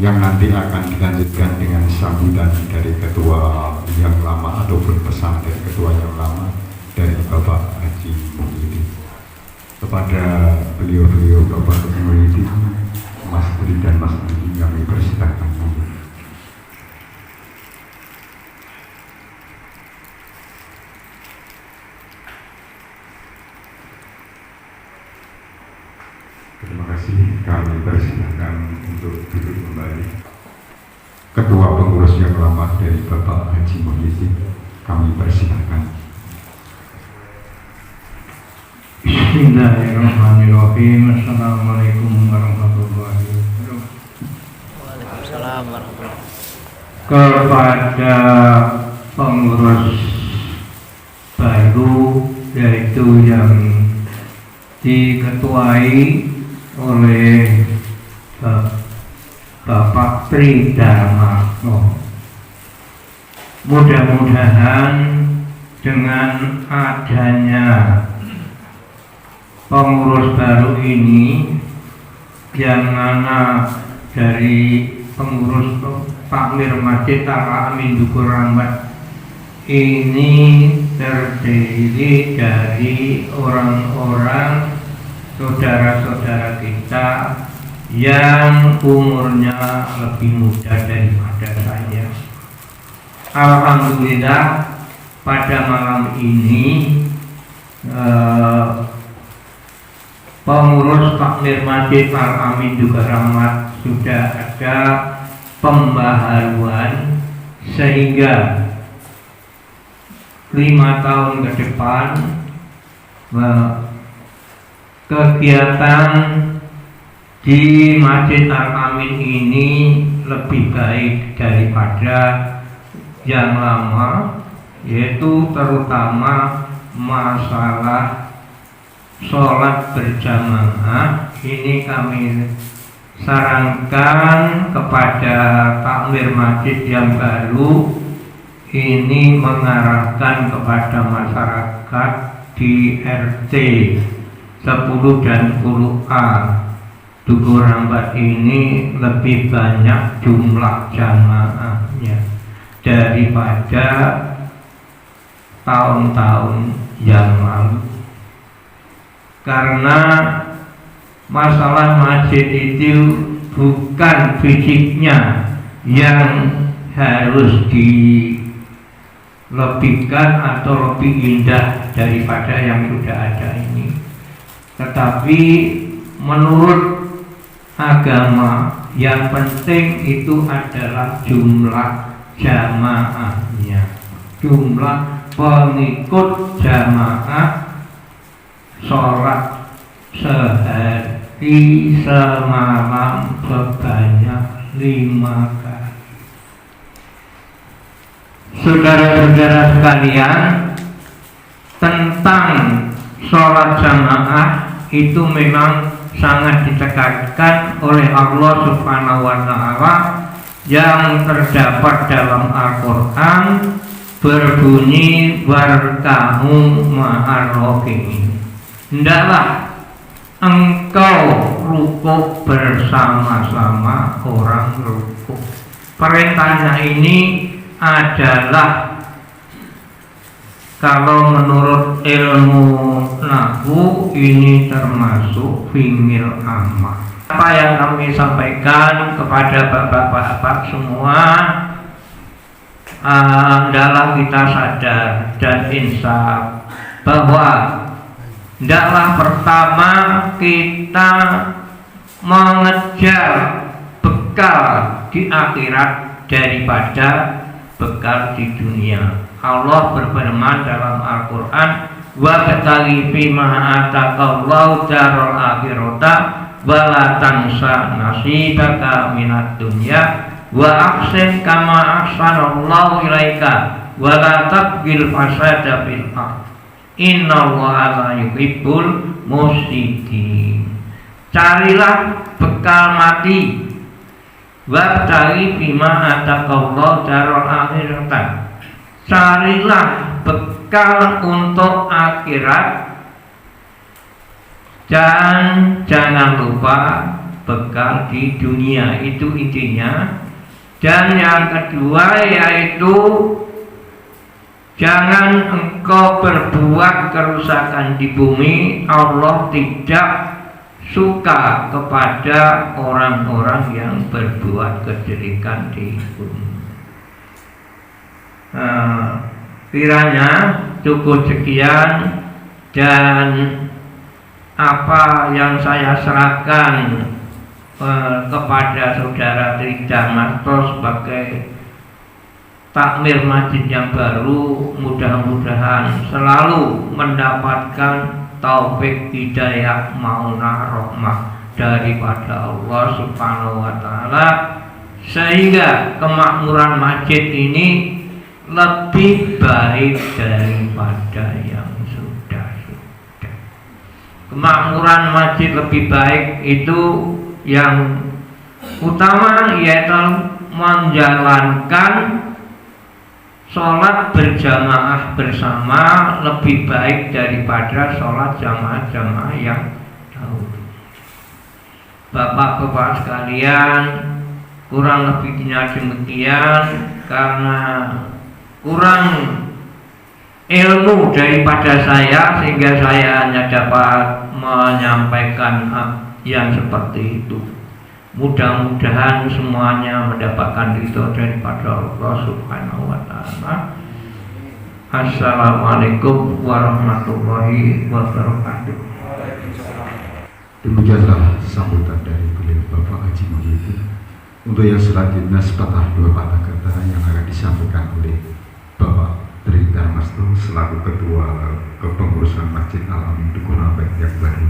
yang nanti akan dilanjutkan dengan sambutan dari ketua yang lama ataupun pesan dari ketua yang lama dari Bapak Haji Muhyiddin. Kepada beliau-beliau Bapak Haji Muhyiddin, Mas Tri dan Mas Andi kami persilahkan. Terima kasih, kami persilahkan untuk duduk kembali. Ketua pengurus yang lama dari Bapak Haji Muhyiddin, kami persilahkan. Bismillahirrahmanirrahim. Assalamualaikum warahmatullahi wabarakatuh. Waalaikumsalam warahmatullahi wabarakatuh. Kepada pengurus baru, yaitu yang diketuai oleh Bapak Tri Darmaston, mudah-mudahan dengan adanya pengurus baru ini, yang mana dari pengurus takmir Masjid Al-Amin Dukur Rahmat ini terdiri dari orang-orang saudara-saudara kita yang umurnya lebih muda daripada saya. Alhamdulillah pada malam ini pengurus takmir Masjid Al-Amin Dukur Rahmat sudah ada pembaharuan sehingga 5 tahun ke depan kegiatan di Masjid Al-Amin ini lebih baik daripada yang lama, yaitu terutama masalah sholat berjamaah. Ini kami sarankan kepada takmir masjid yang baru ini mengarahkan kepada masyarakat di RT 10 dan 10A Dukur Rahmat ini lebih banyak jumlah jamaahnya daripada tahun-tahun yang lalu, karena masalah masjid itu bukan fisiknya yang harus dilebihkan atau lebih indah daripada yang sudah ada ini, tetapi menurut agama yang penting itu adalah jumlah jamaahnya, jumlah pengikut jamaah sholat sehari semalam sebanyak 5 kali. Saudara-saudara sekalian, tentang sholat jamaah itu memang sangat ditekankan oleh Allah Subhanahu wa Ta'ala, yang terdapat dalam Al-Quran berbunyi warkamu ma'ar-raki'in. Hendaklah engkau rukuk bersama-sama orang rukuk. Perintahnya ini adalah kalau menurut ilmu nahwu ini termasuk fi'il amar. Apa yang kami sampaikan kepada bapak-bapak semua adalah kita sadar dan insaf bahwa hendaklah pertama kita mengejar bekal di akhirat daripada bekal di dunia. Allah berfirman dalam Al-Quran, wa bataghi fima ataqallahu darul akhirata wa la tansa nasibaka minad dunya wa ahsin kama ahsanallahu ilaika wa la tabghil fasada fil ardh innallaha la yuhibbul mufsidin. Carilah bekal mati, wabtaghi fima ataqallahu darul akhirata. Carilah bekal untuk akhirat dan jangan lupa bekal di dunia, itu intinya. Dan yang kedua yaitu jangan engkau berbuat kerusakan di bumi. Allah tidak suka kepada orang-orang yang berbuat kejelekan di bumi. Kiranya cukup sekian, dan apa yang saya serahkan kepada saudara Trida Marto sebagai takmir masjid yang baru, mudah-mudahan selalu mendapatkan taufik hidayah maunah rahmah daripada Allah Subhanahu wa taala, sehingga kemakmuran masjid ini lebih baik daripada yang sudah-sudah. Kemakmuran masjid lebih baik itu yang utama yaitu menjalankan sholat berjamaah bersama lebih baik daripada sholat jamaah-jamaah yang dahulu. Bapak-bapak sekalian, kurang lebihnya demikian karena kurang ilmu daripada saya sehingga saya hanya dapat menyampaikan yang seperti itu. Mudah-mudahan semuanya mendapatkan ridho daripada Allah Subhanahu wa taala. Assalamualaikum warahmatullahi wabarakatuh. Demikianlah sambutan dari beliau Bapak Haji Muhyiddin. Untuk yang selanjutnya sepatah dua patah kata yang akan disampaikan oleh Bapak Tri Darmasto selaku Ketua Kepengurusan Masjid Al-Amin Dukunapek yang baru.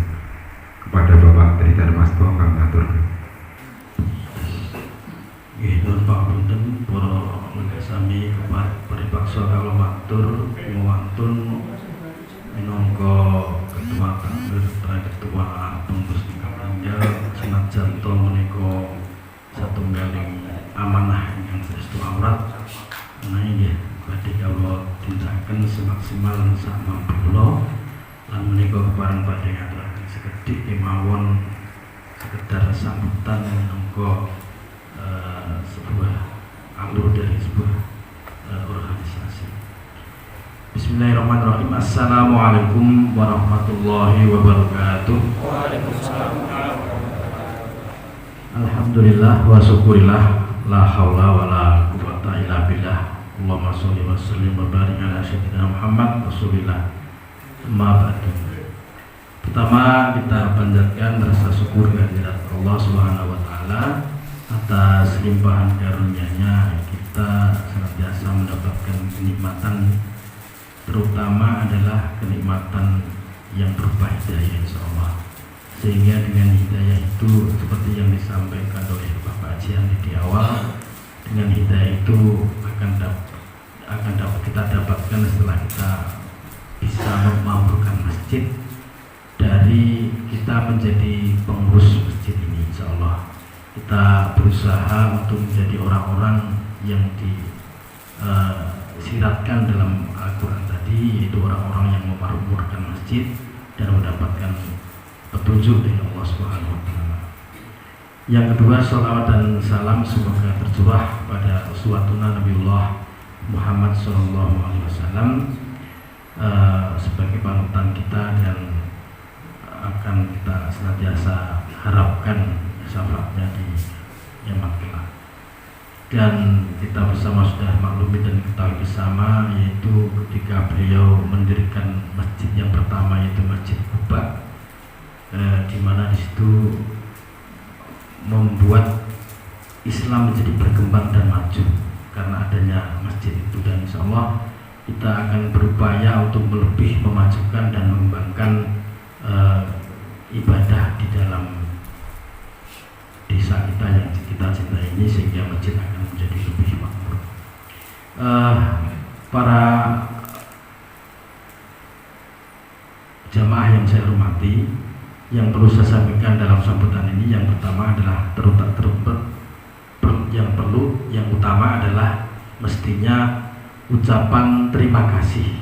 Kepada Bapak Tri Darmasto kami aturkan. Nuhun pangapunten para sami paripaksa kula matur nuwun minangka ketua takmir ketua pengurus ingkang senajan to menika satunggaling amanah ingkang saestu awrat nggih badhe kula tindakaken semaksimal samampu kula lan menika kepareng badhe ngaturaken sekedhik kemawon sekedar sambutan minangka sebuah alur dari sebuah organisasi. Bismillahirrahmanirrahim. Assalamualaikum warahmatullahi wabarakatuh. Alhamdulillah wa syukurillah, la haula wa la quwwata illa billah. Allahumma sholli wa sallim wa barik ala sayyidina Muhammad Rasulillah. Amma ba'du. Pertama kita panjatkan rasa syukur kehadirat Allah Subhanahu wa taala atas limpahan karunia-Nya. Kita senantiasa mendapatkan kenikmatan, terutama adalah kenikmatan yang berupa hidayah insyaallah. Sehingga dengan hidayah itu seperti yang disampaikan oleh Bapak Haji di awal, dengan hidayah itu akan dapat kita dapatkan setelah kita bisa memampukan masjid dari kita menjadi pengurus masjid ini insyaallah. Kita berusaha untuk menjadi orang-orang yang disiratkan dalam Al-Quran tadi, yaitu orang-orang yang memakmurkan masjid dan mendapatkan petunjuk dari Allah Subhanahu wa taala. Yang kedua, salawat dan salam semoga tercurah pada uswatuna Nabiullah Muhammad SAW sebagai panutan kita dan akan kita senantiasa harapkan syafaatnya di kiamat kelak. Dan kita bersama sudah maklumi dan ketahui bersama, yaitu ketika beliau mendirikan masjid yang pertama, yaitu Masjid Quba, di mana di situ membuat Islam menjadi berkembang dan maju karena adanya masjid itu. Dan insya Allah kita akan berupaya untuk lebih memajukan dan mengembangkan ibadah di dalam desa kita yang kita cintai ini, sehingga masjid akan menjadi lebih makmur. Para jamaah yang saya hormati, yang perlu saya sampaikan dalam sambutan ini, yang pertama adalah yang utama adalah mestinya ucapan terima kasih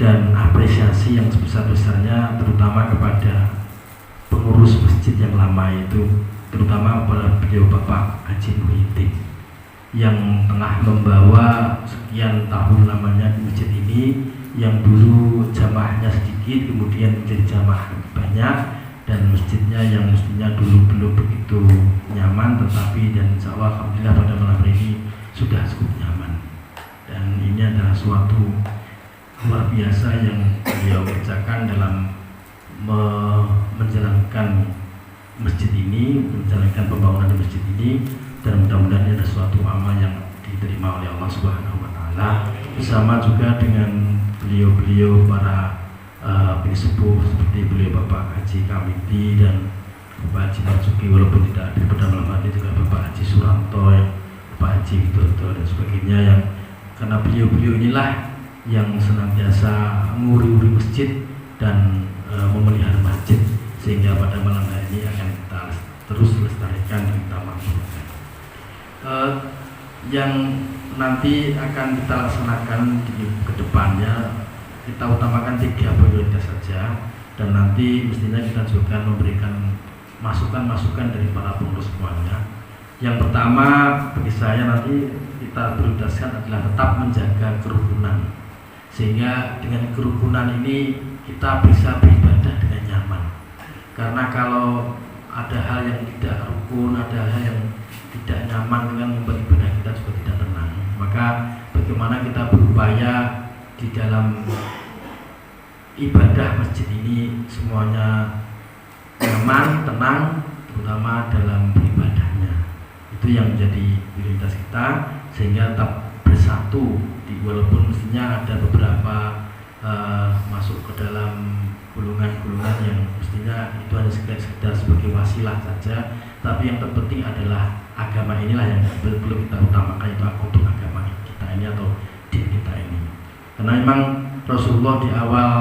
dan apresiasi yang sebesar-besarnya, terutama kepada pengurus masjid yang lama itu, terutama kepada beliau Bapak Haji Muhyiddin yang telah membawa sekian tahun lamanya di masjid ini, yang dulu jamaahnya sedikit kemudian menjadi jamaah banyak, dan masjidnya yang mestinya dulu belum begitu nyaman, tetapi dan insya Allah alhamdulillah pada malam ini sudah cukup nyaman. Dan ini adalah suatu luar biasa yang beliau kerjakan dalam menjalankan masjid ini, menjalankan pembangunan di masjid ini, dan mudah-mudahan ini adalah suatu amal yang diterima oleh Allah Subhanahu wa taala, bersama juga dengan beliau-beliau para sepuh seperti beliau Bapak Haji Kamiti dan Bapak Haji Marzuki, walaupun tidak hadir pada malam hari, juga Bapak Haji Suranto, Bapak Haji Widodo dan sebagainya, yang karena beliau-beliau inilah yang senantiasa menguri-uri masjid dan memelihara masjid, sehingga pada malam hari ini akan kita terus lestarikan dan kita makmurkan. Yang nanti akan kita laksanakan di kedepannya, kita utamakan 3 prioritas saja, dan nanti mestinya kita juga memberikan masukan-masukan dari para pengurus semuanya. Yang pertama bagi saya nanti kita prioritaskan adalah tetap menjaga kerukunan, sehingga dengan kerukunan ini kita bisa beribadah dengan nyaman. Karena kalau ada hal yang tidak rukun, ada hal yang tidak nyaman dengan membuat ibadah kita juga tidak tenang. Maka bagaimana kita berupaya di dalam ibadah masjid ini semuanya nyaman, tenang, terutama dalam beribadahnya. Itu yang menjadi prioritas kita, sehingga tetap bersatu walaupun mestinya ada beberapa masuk ke dalam golongan-golongan yang mestinya itu hanya sekedar sebagai wasilah saja, tapi yang terpenting adalah agama inilah yang perlu kita utamakan, itu untuk agama kita ini atau din kita ini. Karena memang Rasulullah di awal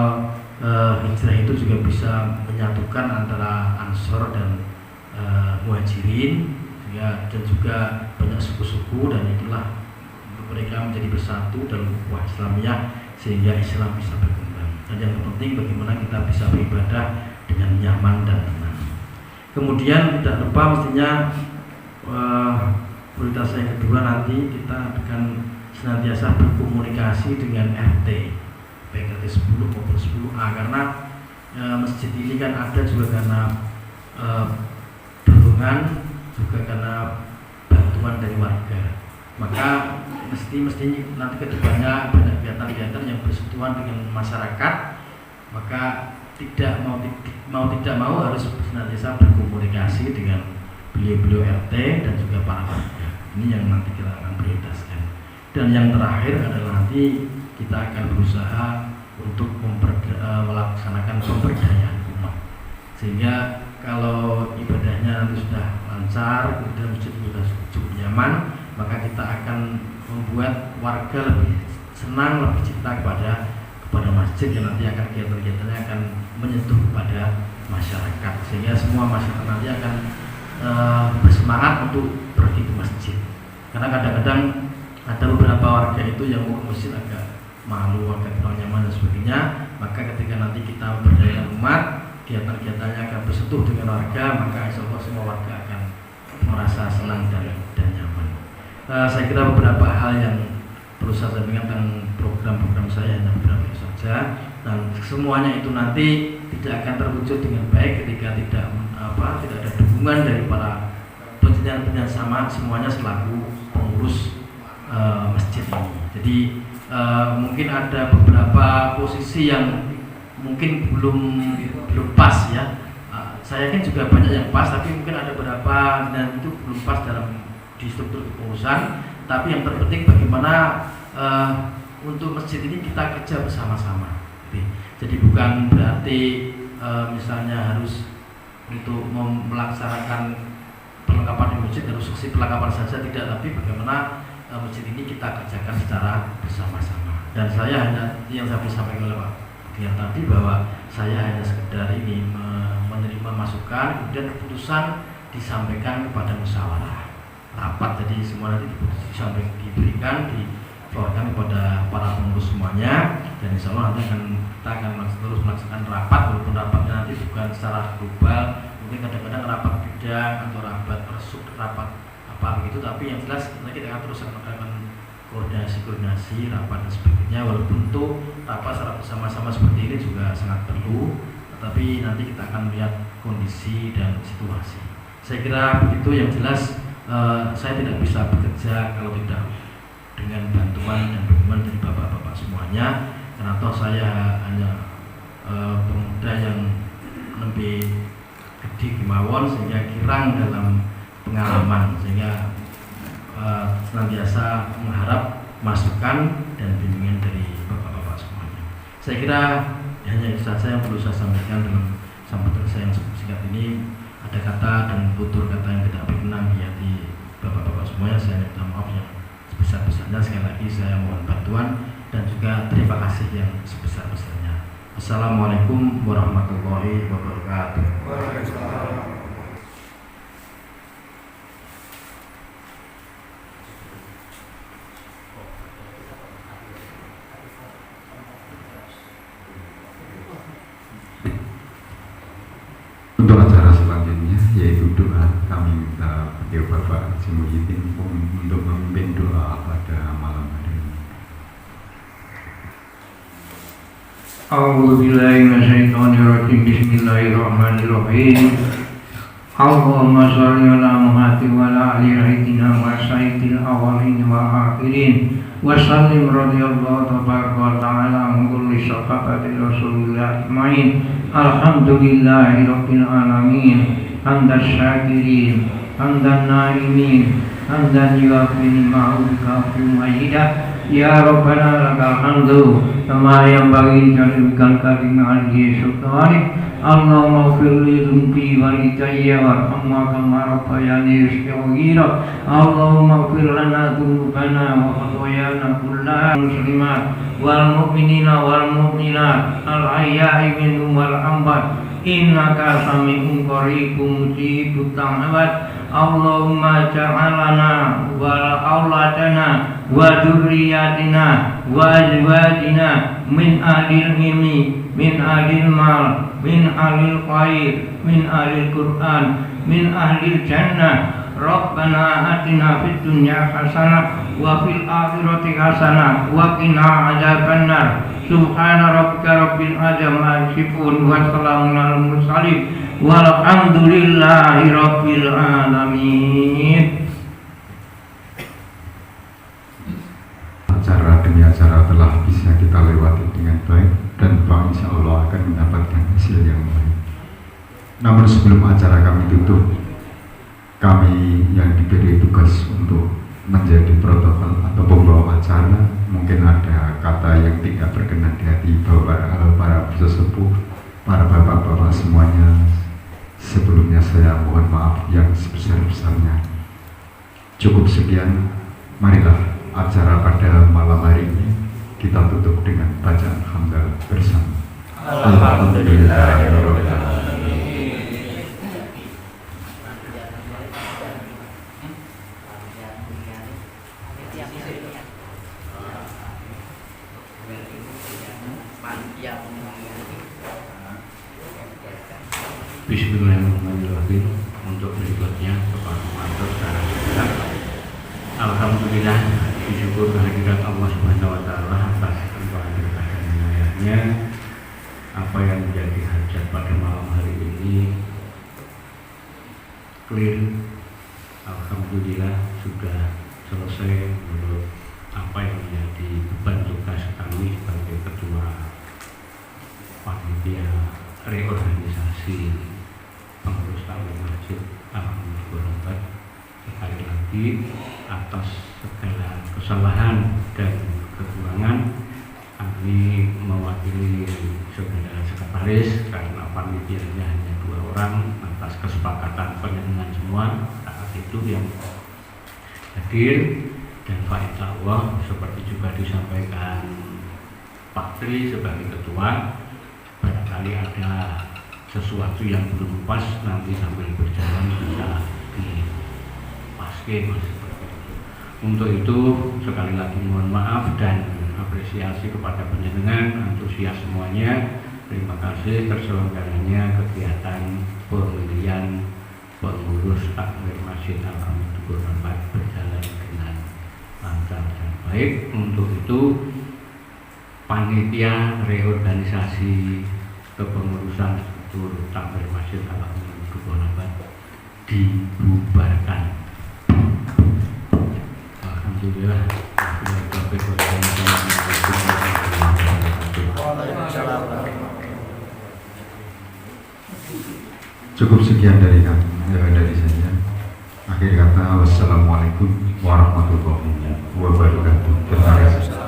hijrah itu juga bisa menyatukan antara Ansor dan Muhajirin, dan juga banyak suku-suku, dan itulah mereka menjadi bersatu dalam ukhuwah Islamiyah, sehingga Islam bisa berkembang. Dan yang terpenting bagaimana kita bisa beribadah dengan nyaman dan tenang. Kemudian tidak lupa mestinya prioritas yang kedua, nanti kita akan senantiasa berkomunikasi dengan RT, baik RT 10 maupun 10A, karena masjid ini kan ada juga karena dorongan, juga karena bantuan dari warga. Maka mesti nanti kedepannya banyak kegiatan-kegiatan yang bersentuhan dengan masyarakat, maka mau tidak mau harus senantiasa berkomunikasi dengan beliau-beliau RT dan juga para warga. Ini yang nanti kita akan prioritaskan. Dan yang terakhir adalah nanti kita akan berusaha untuk melaksanakan pemberdayaan umat, sehingga kalau ibadahnya nanti sudah lancar, kemudian masjid sudah cukup nyaman, maka kita akan membuat warga lebih senang, lebih cinta kepada masjid, yang nanti akan kegiatan-kegiatannya akan menyentuh kepada masyarakat, sehingga semua masyarakat nanti akan bersemangat untuk pergi ke masjid. Karena kadang-kadang ada beberapa warga itu yang mau ke masjid agak malu, agak kurang nyaman dan sebagainya. Maka ketika nanti kita memberdayakan umat, kegiatan-kegiatannya akan bersentuh dengan warga, maka insya Allah semua warga akan merasa senang dan nyaman. Saya kira beberapa hal yang perlu saya sampaikan tentang program-program saya hanya beberapa itu saja, dan semuanya itu nanti tidak akan terwujud dengan baik ketika tidak ada dukungan dari para penjenengan sama semuanya selaku pengurus masjid ini. Jadi mungkin ada beberapa posisi yang mungkin belum pas ya. Saya yakin juga banyak yang pas, tapi mungkin ada beberapa dan itu belum pas di struktur kepengurusan. Tapi yang terpenting bagaimana untuk masjid ini kita kerja bersama-sama. Jadi bukan berarti misalnya harus untuk melaksanakan perlengkapan di masjid harus seksi perlengkapan saja, tidak, tapi bagaimana masjid ini kita kerjakan secara bersama-sama. Dan saya hanya yang saya sampaikan oleh Pak Dian tadi bahwa saya hanya sekedar ini menerima masukan, kemudian keputusan disampaikan kepada musyawarah rapat. Jadi semua nanti diberikan diforwardkan kepada para pengurus semuanya, dan insya Allah nanti kita akan terus melaksanakan rapat, walaupun rapatnya nanti bukan secara global, mungkin kadang-kadang rapat bidang atau rapat persub, rapat apa begitu, tapi yang jelas kita akan terus melakukan koordinasi, rapat dan sebagainya. Walaupun untuk rapat secara bersama-sama seperti ini juga sangat perlu, tetapi nanti kita akan melihat kondisi dan situasi. Saya kira begitu. Yang jelas saya tidak bisa bekerja kalau tidak dengan bantuan dan dukungan dari bapak-bapak semuanya, karena toh saya hanya pemuda yang lebih gede kemauan sehingga kirang dalam pengalaman, sehingga senantiasa mengharap masukan dan bimbingan dari bapak-bapak semuanya. Saya kira hanya itu saja yang perlu saya sampaikan dalam sambutan saya yang singkat ini. Ada kata dan tutur kata yang tidak berkenan di hati bapak-bapak semuanya, saya minta maaf yang sebesar-besarnya. Sekali lagi saya mohon bantuan dan juga terima kasih yang sebesar-besarnya. Assalamualaikum warahmatullahi wabarakatuh. Untuk acara selanjutnya yaitu doa, kami minta beliau Bapak Haji Muhyiddin untuk memimpin doa pada malam hari ini. A'udzubillahi minasyaitonirrajim. Bismillahirrahmanirrahim. Allahumma sholli ala Muhammad wa ala ali sayyidina wa sayyidil awwalin wa akhirin wa sallim radhiyallahu tabaraka wa ta'ala an kulli sahabati Rasulillah ajmain. Alhamdulillahi rabbil alamin. Hamdan syakirin, hamdan naimin, hamdan yuafini ma'udika fi majidah. Ya Rabbana lakal hamdu kama yanbaghi lijalika karim aliyyi sultanik. Allahumma firli dhunbi wa lidayya warhamma kama rabbayani saghira. Allahumma fir lana dhunubana wa khatayana kullaha muslimat wal mu'minina wal mu'minat al ahya'i minhum wal amwat innaka sami'un qaribun mujibud da'wat. Allahumma ja'alana wa auladana wa dzurriyyatina wa azwajina min ahlil ilmi, min ahlil mal, min ahlil khair, min ahlil Qur'an, min ahlil jannah. Rabbana atina fid dunya hasanah wa fil akhirati hasanah wa qina adzabannar. Subhana rabbika rabbil izzati amma yasifun wa salamun alal mursalin walhamdulillahi rabbil alamin. Acara demi acara telah bisa kita lewati dengan baik dan Bapak insya Allah akan mendapatkan hasil yang baik. Namun sebelum acara kami tutup, kami yang diberi tugas untuk menjadi protokol atau pembawa acara, mungkin ada kata yang tidak berkenan di hati para sesepuh, para bapak-bapak semuanya. Sebelumnya saya mohon maaf yang sebesar-besarnya. Cukup sekian, marilah acara pada malam hari ini kita tutup dengan bacaan hamdalah bersama. Alhamdulillahirabbil alamin. Ya, Bismillahirrahmanirrahim. Untuk berikutnya kepada matur secara singkat. Alhamdulillah, disyukur kehadirat Allah Subhanahu wa taala atas kekuatan dan inayahnya. Apa yang menjadi hajat pada malam hari ini clear. Alhamdulillah sudah selesai menurut apa yang menjadi beban tugas kami sebagai ketua panitia reorganisasi pengurus takmir masjid Al-Mubarok. Sekali lagi atas segala kesalahan dan kekurangan kami mewakili saudara sekretaris karena panitianya hanya 2 orang atas kesepakatan penyenangan semua saat itu yang hadir, dan faedah Allah seperti juga disampaikan Pak Tri sebagai ketua, barangkali ada sesuatu yang belum pas nanti sambil berjalan bisa dipaske seperti itu. Untuk itu sekali lagi mohon maaf dan apresiasi kepada panjenengan, antusias semuanya. Terima kasih terselenggaranya kegiatan pemilihan pengurus takmir Masjid Al-Mubarok berjalan dengan lancar dan baik. Untuk itu panitia reorganisasi kepengurusan struktur takmir Masjid Al-Mubarok dibubarkan. Alhamdulillah. Cukup sekian dari kami, dari saya. Akhir kata, wassalamualaikum warahmatullahi wabarakatuh. Terima kasih.